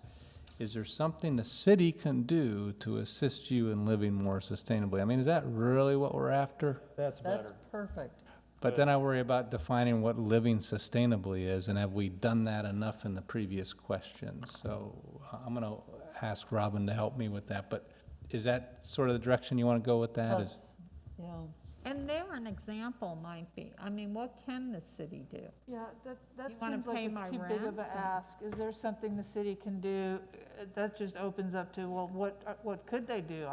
is there something the city can do to assist you in living more sustainably? I mean, is that really what we're after? That's That's better. perfect. But then I worry about defining what living sustainably is, and have we done that enough in the previous questions? So I'm going to ask Robin to help me with that, but is that sort of the direction you want to go with that? Is Yeah. And there an example might be, I mean, what can the city do? Yeah, You that wanna seems like pay my it's too big of a rent? ask. Is there something the city can do? That just opens up to, well, what could they do?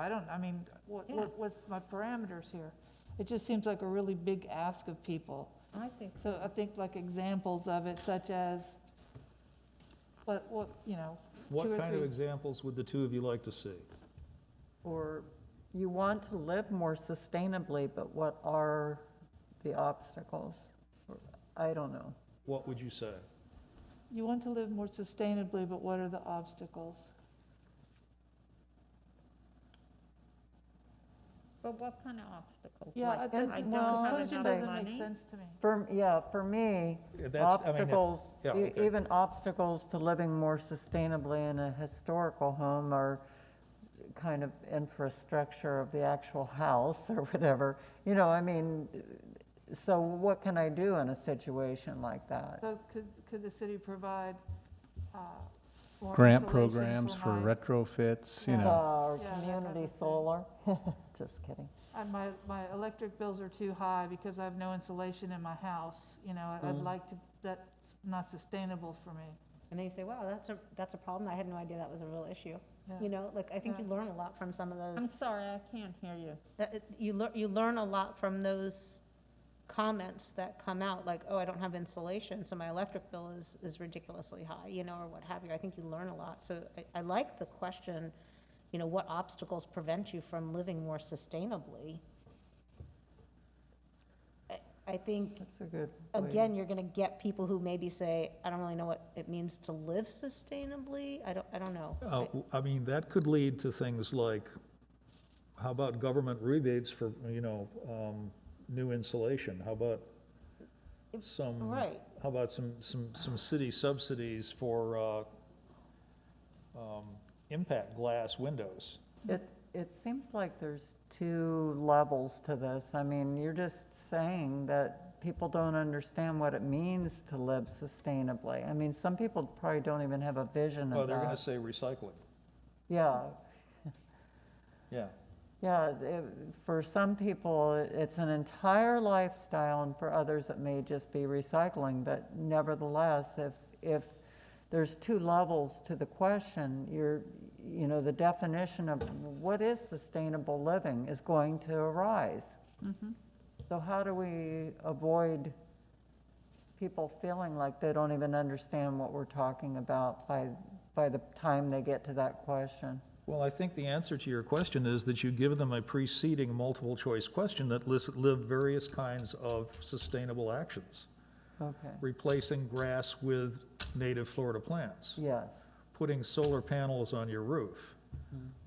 What's my parameters here? It just seems like a really big ask of people. I think So I think like examples of it, such as, what, you know, What two or kind of three. examples would the two of you like to see? Or you want to live more sustainably, but what are the obstacles? Or, I don't know. What would you say? You want to live more sustainably, but what are the obstacles? But what kind of obstacles? Yeah, Like, that- I well, don't have question enough doesn't make money? sense to me. For me, Yeah, that's- I mean, if- obstacles, yeah, okay. even obstacles to living more sustainably in a historical home are kind of infrastructure of the actual house or whatever. You know, I mean, so what can I do in a situation like that? So could the city provide more Grant insulation programs for my- retrofits, you Yeah. know. Or Yeah, that community type of thing. solar? Just kidding. And my electric bills are too high because I have no insulation in my house, you know, I'd like to, that's not sustainable for me. And then you say, wow, that's a problem. I had no idea that was a real issue. Yeah. You know, like, I think Yeah. you learn a lot from some of those. I'm sorry, I can't hear you. You learn a lot from those comments that come out, like, oh, I don't have insulation, so my electric bill is ridiculously high, you know, or what have you. I think you learn a lot. So I like the question, you know, what obstacles prevent you from living more sustainably? I think, That's a good way to- again, you're gonna get people who maybe say, I don't really know what it means to live sustainably. I don't know. I mean, that could lead to things like, how about government rebates for, you know, new insulation? How about some? Right. How about some city subsidies for, impact glass windows? It seems like there's two levels to this. I mean, you're just saying that people don't understand what it means to live sustainably. I mean, some people probably don't even have a vision Well, of they're gonna that. say recycling, Yeah, yeah. yeah, for some people, it's an entire lifestyle, and for others, it may just be recycling. But nevertheless, if there's two levels to the question, you know, the definition of what is sustainable living is going to arise. So how do we avoid people feeling like they don't even understand what we're talking about by the time they get to that question? Well, I think the answer to your question is that you give them a preceding multiple choice question that lists various kinds of sustainable actions. Okay, Replacing grass with native Florida plants, yes, putting solar panels on your roof,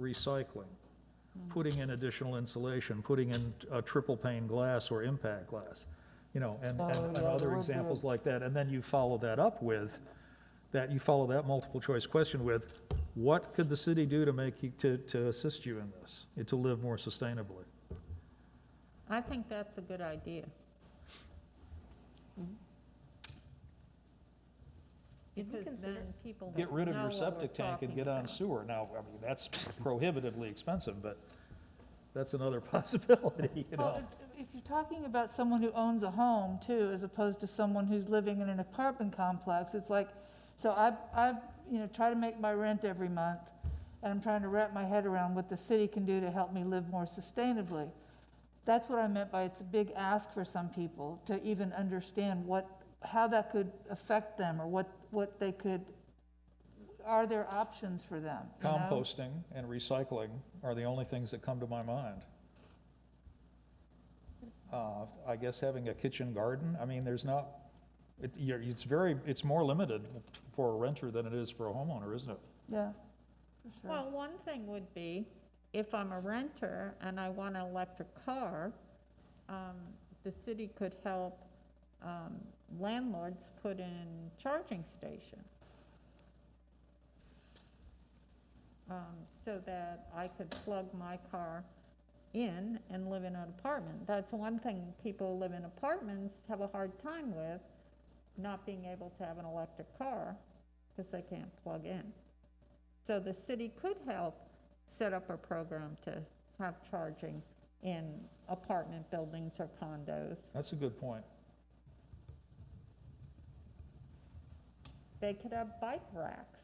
recycling, putting in additional insulation, putting in triple pane glass or impact glass, you know, and Oh, yeah, other there would be examples a- like that. And then you follow that up with, you follow that multiple choice question with, what could the city do to assist you in this, to live more sustainably? I think that's a good idea. Did we Because consider- then people Get will rid of know your what septic we're tank and talking get on about. sewer. Now, I mean, that's prohibitively expensive, but that's another possibility, you know? Well, if you're talking about someone who owns a home too, as opposed to someone who's living in an apartment complex, it's like, so I've, you know, try to make my rent every month, and I'm trying to wrap my head around what the city can do to help me live more sustainably. That's what I meant by it's a big ask for some people to even understand how that could affect them, or what they could, are there options for them? you know? Composting and recycling are the only things that come to my mind. I guess having a kitchen garden, I mean, there's not, it's more limited for a renter than it is for a homeowner, isn't it? Yeah, for sure. Well, one thing would be, if I'm a renter and I want an electric car, the city could help landlords put in charging station. So that I could plug my car in and live in an apartment. That's one thing people who live in apartments have a hard time with, not being able to have an electric car because they can't plug in. So the city could help set up a program to have charging in apartment buildings or condos. That's a good point. They could have bike racks.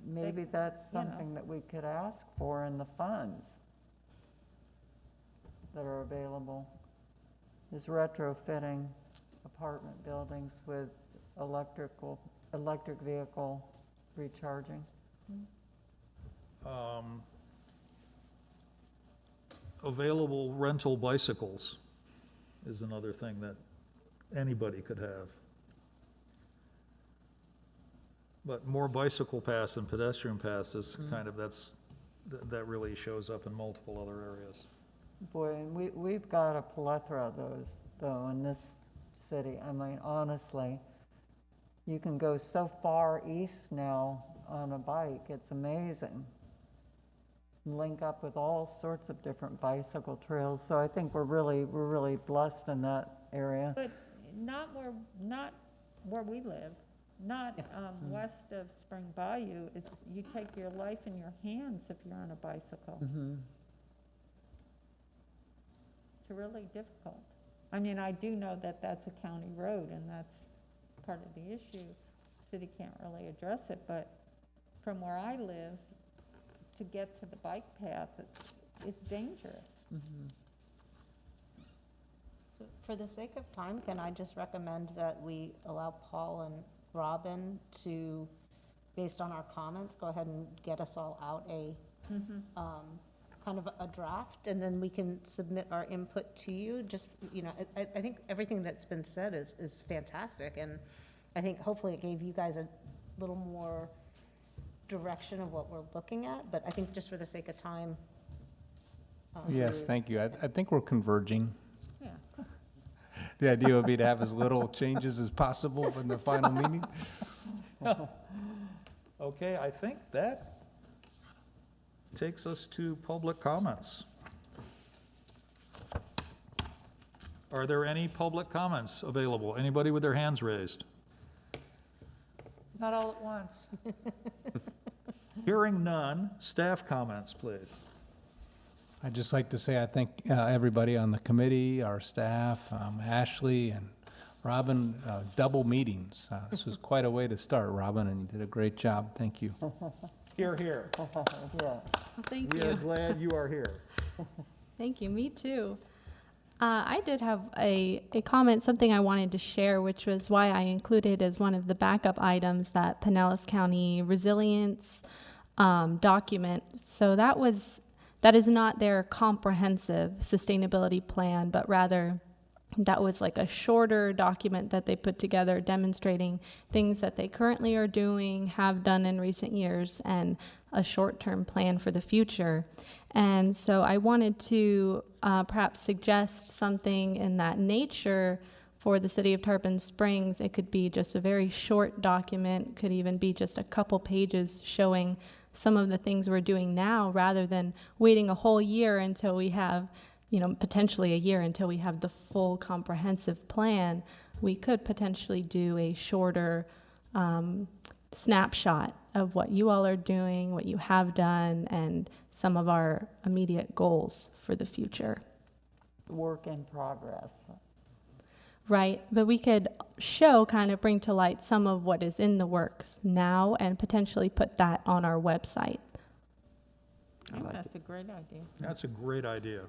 Maybe that's you know. something that we could ask for in the funds that are available, is retrofitting apartment buildings with electric vehicle recharging. Available rental bicycles is another thing that anybody could have. But more bicycle paths than pedestrian paths is kind of, that really shows up in multiple other areas. Boy, and we've got a plethora of those, though, in this city. I mean, honestly, you can go so far east now on a bike, it's amazing. Link up with all sorts of different bicycle trails, so I think we're really blessed in that area. But not where we live, not west of Spring Bayou. It's, you take your life in your hands if you're on a bicycle. It's really difficult. I mean, I do know that that's a county road, and that's part of the issue. The city can't really address it, but from where I live, to get to the bike path, it's dangerous. So for the sake of time, can I just recommend that we allow Paul and Robin to, based on our comments, go ahead and get us all out a kind of a draft, and then we can submit our input to you. Just, you know, I think everything that's been said is fantastic, and I think hopefully it gave you guys a little more direction of what we're looking at, but I think just for the sake of time. Yes, thank you. I think we're converging. Yeah. The idea would be to have as little changes as possible in the final meeting. Okay, I think that takes us to public comments. Are there any public comments available? Anybody with their hands raised? Not all at once. Hearing none, staff comments, please. I'd just like to say I thank everybody on the committee, our staff, Ashley and Robin, double meetings. This was quite a way to start, Robin, and you did a great job. Thank you. Here, here. Yeah. Thank We you. are glad you are here. Thank you, me too. I did have a comment, something I wanted to share, which was why I included as one of the backup items that Pinellas County resilience document. So that is not their comprehensive sustainability plan, but rather that was like a shorter document that they put together demonstrating things that they currently are doing, have done in recent years, and a short-term plan for the future. And so I wanted to perhaps suggest something in that nature for the city of Tarpon Springs. It could be just a very short document, could even be just a couple pages showing some of the things we're doing now rather than waiting a whole year until we have, potentially a year until we have the full comprehensive plan. We could potentially do a shorter snapshot of what you all are doing, what you have done, and some of our immediate goals for the future. Work in progress. Right, but we could bring to light some of what is in the works now and potentially put that on our website. I think that's a great idea. That's a great idea.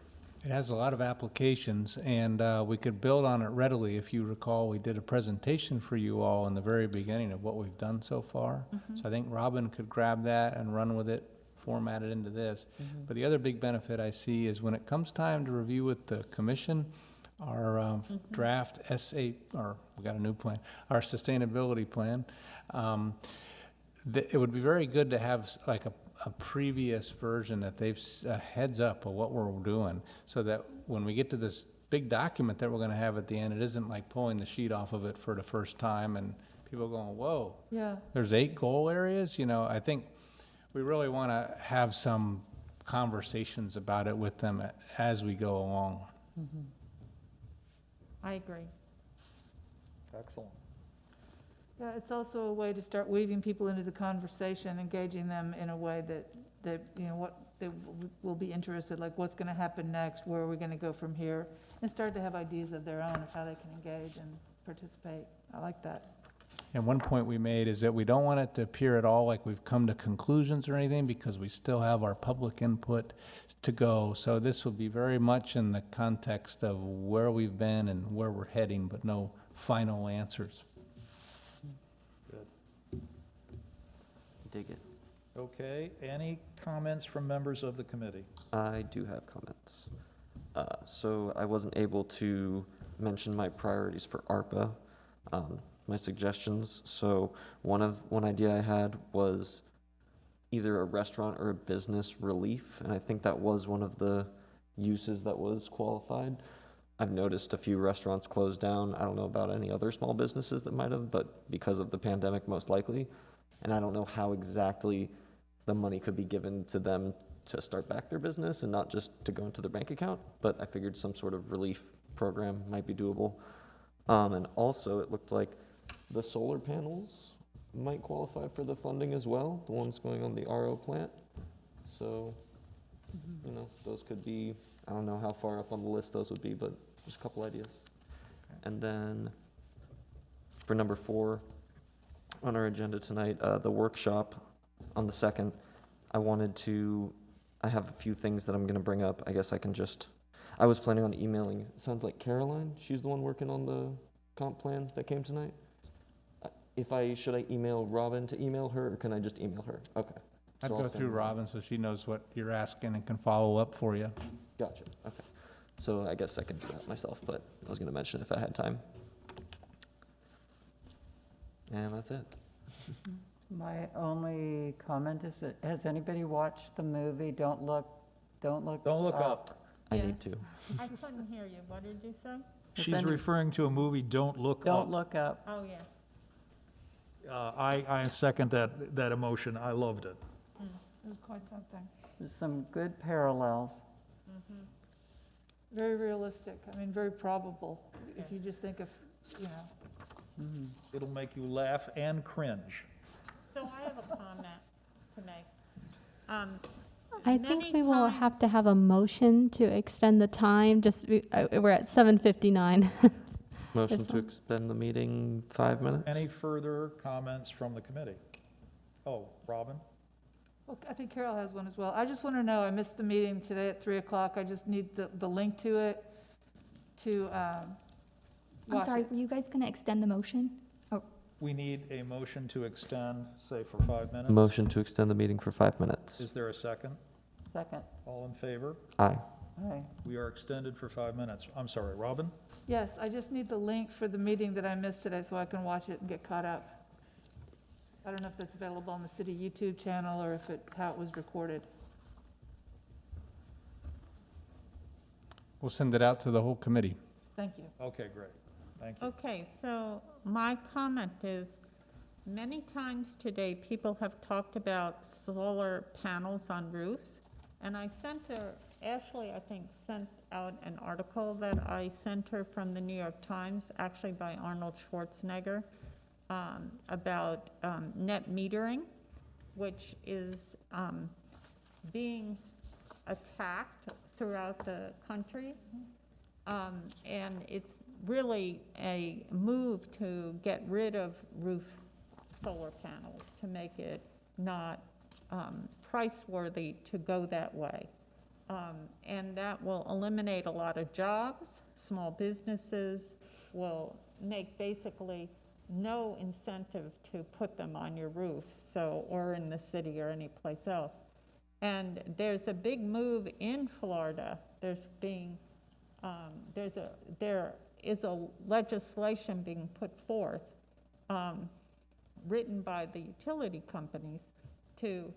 It has a lot of applications, and we could build on it readily. If you recall, we did a presentation for you all in the very beginning of what we've done so far. So I think Robin could grab that and run with it, format it into this. But the other big benefit I see is when it comes time to review with the commission, our draft we got a new plan, our sustainability plan, it would be very good to have like a previous version that they've heads up of what we're doing, so that when we get to this big document that we're going to have at the end, it isn't like pulling the sheet off of it for the first time and people going, whoa, Yeah. there's 8 goal areas. I think we really want to have some conversations about it with them as we go along. I agree. Excellent. Yeah, it's also a way to start weaving people into the conversation, engaging them in a way that what they will be interested, like what's going to happen next, where are we going to go from here, and start to have ideas of their own of how they can engage and participate. I like that. And one point we made is that we don't want it to appear at all like we've come to conclusions or anything, because we still have our public input to go. So this will be very much in the context of where we've been and where we're heading, but no final answers. dig it. Okay, any comments from members of the committee? I do have comments. So I wasn't able to mention my priorities for ARPA, my suggestions. So one idea I had was either a restaurant or a business relief, and I think that was one of the uses that was qualified. I've noticed a few restaurants closed down. I don't know about any other small businesses that might have, but because of the pandemic, most likely. And I don't know how exactly the money could be given to them to start back their business and not just to go into their bank account, but I figured some sort of relief program might be doable. And also, it looked like the solar panels might qualify for the funding as well, the ones going on the RO plant. So, you know, those could be, I don't know how far up on the list those would be, but just a couple ideas. And then for number 4 on our agenda tonight, the workshop on the 2nd, I have a few things that I'm going to bring up. I guess I was planning on emailing, it sounds like Caroline, she's the one working on the comp plan that came tonight. Should I email Robin to email her, or can I just email her? Okay. I'd So I'll go send through her- Robin so she knows what you're asking and can follow up for you. Gotcha, okay. So I guess I could do that myself, but I was going to mention if I had time. And that's it. My only comment is that, has anybody watched the movie Don't Look Up. I Yes. need to. I couldn't hear you. What did you say? She's any- referring to a movie, Don't Look Up. Don't Look Up. Oh, yeah. I second that emotion. I loved it. It was quite something. There's some good parallels. Very realistic, I mean, very probable, if you just think of, you know. It'll make you laugh and cringe. So I have a comment to make. I Many think we will times- have to have a motion to extend the time, we're at 7:59. Motion This to one? extend the meeting 5 minutes? Any further comments from the committee? Oh, Robin? Well, I think Carol has one as well. I just want to know, I missed the meeting today at 3 o'clock. I just need the link to it to I'm watch sorry, it. were you guys going to extend the motion? We need a motion to extend, say, for 5 minutes. Motion to extend the meeting for 5 minutes. Is there a second? Second. All in favor? Aye. Aye. We are extended for 5 minutes. I'm sorry, Robin? Yes, I just need the link for the meeting that I missed today so I can watch it and get caught up. I don't know if that's available on the city YouTube channel or how it was recorded. We'll send it out to the whole committee. Thank you. Okay, great. Thank you. Okay, so my comment is, many times today, people have talked about solar panels on roofs, and Ashley, I think, sent out an article that I sent her from the New York Times, actually by Arnold Schwarzenegger, about net metering, which is being attacked throughout the country. And it's really a move to get rid of roof solar panels, to make it not price-worthy to go that way. And that will eliminate a lot of jobs. Small businesses will make basically no incentive to put them on your roof, or in the city or any place else. And there's a big move in Florida. There is a legislation being put forth, written by the utility companies to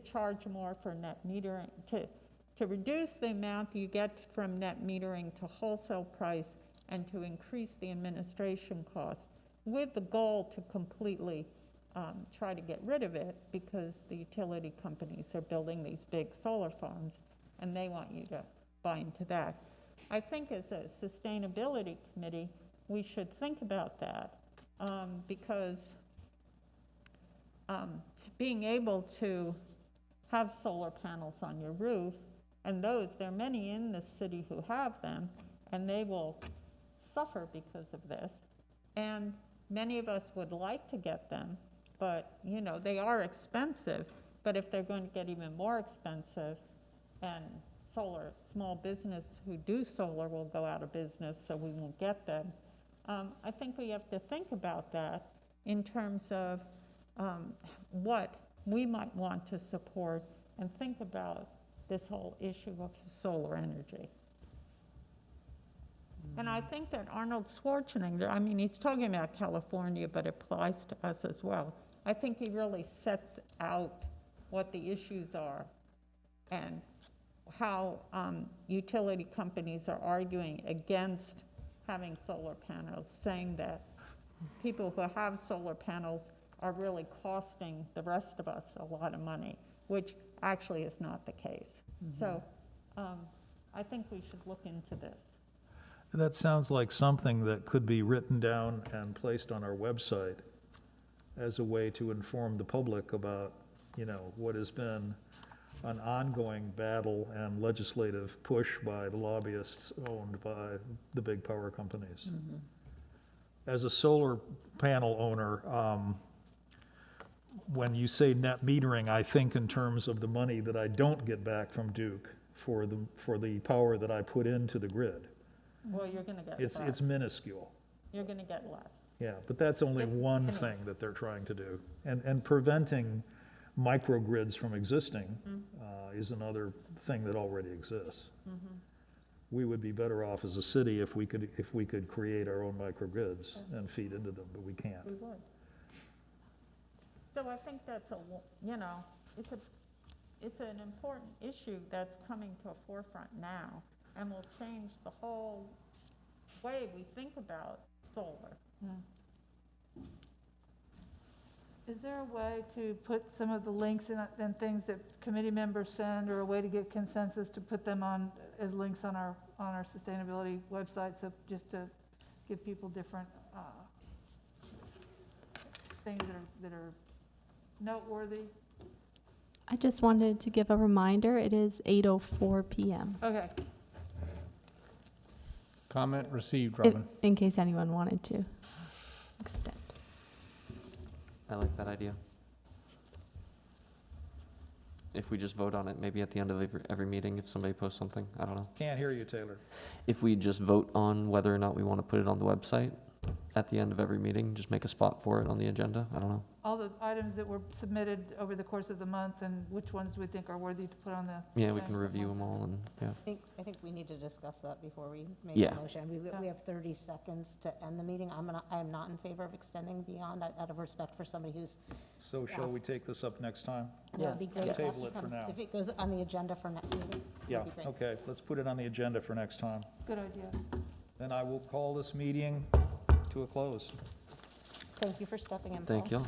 charge more for net metering, to reduce the amount you get from net metering to wholesale price, and to increase the administration cost, with the goal to completely try to get rid of it, because the utility companies are building these big solar farms, and they want you to buy into that. I think as a sustainability committee, we should think about that, because being able to have solar panels on your roof, and there are many in the city who have them, and they will suffer because of this. And many of us would like to get them, but, they are expensive. But if they're going to get even more expensive, and small business who do solar will go out of business, so we won't get them. I think we have to think about that in terms of what we might want to support and think about this whole issue of solar energy. And I think that Arnold Schwarzenegger, I mean, he's talking about California, but it applies to us as well. I think he really sets out what the issues are and how utility companies are arguing against having solar panels, saying that people who have solar panels are really costing the rest of us a lot of money, which actually is not the case. So I think we should look into this. That sounds like something that could be written down and placed on our website as a way to inform the public about, you know, what has been an ongoing battle and legislative push by the lobbyists owned by the big power companies. As a solar panel owner, when you say net metering, I think in terms of the money that I don't get back from Duke for the power that I put into the grid. Well, you're going to get It's less. minuscule. You're going to get less. Yeah, but that's only But, one you know- thing that they're trying to do. And preventing microgrids from existing is another thing that already exists. We would be better off as a city if we could create our own microgrids and feed into them, but we can't. We would. So I think that's it's an important issue that's coming to a forefront now and will change the whole way we think about solar. Is there a way to put some of the links and things that committee members send, or a way to get consensus to put them on as links on our sustainability website, so just to give people different things that are noteworthy? I just wanted to give a reminder, it is 8:04 p.m. Okay. Comment received, if- Robin. in case anyone wanted to extend. I like that idea. If we just vote on it, maybe at the end of every meeting, if somebody posts something, I don't know. Can't hear you, Taylor. If we just vote on whether or not we want to put it on the website at the end of every meeting, just make a spot for it on the agenda, I don't know. All the items that were submitted over the course of the month, and which ones do we think are worthy to put on the? Yeah, we can review them all and, yeah. I think we need to discuss that before we make Yeah. a motion. We have 30 seconds to end the meeting. I am not in favor of extending beyond, out of respect for somebody who's. So shall we take this up next time? And it would be great Yeah. if that Table it for becomes- now. If it goes on the agenda for next meeting. Yeah, that'd be great. okay, let's put it on the agenda for next time. Good idea. Then I will call this meeting to a close. Thank you for stepping in, Paul. Thank you all.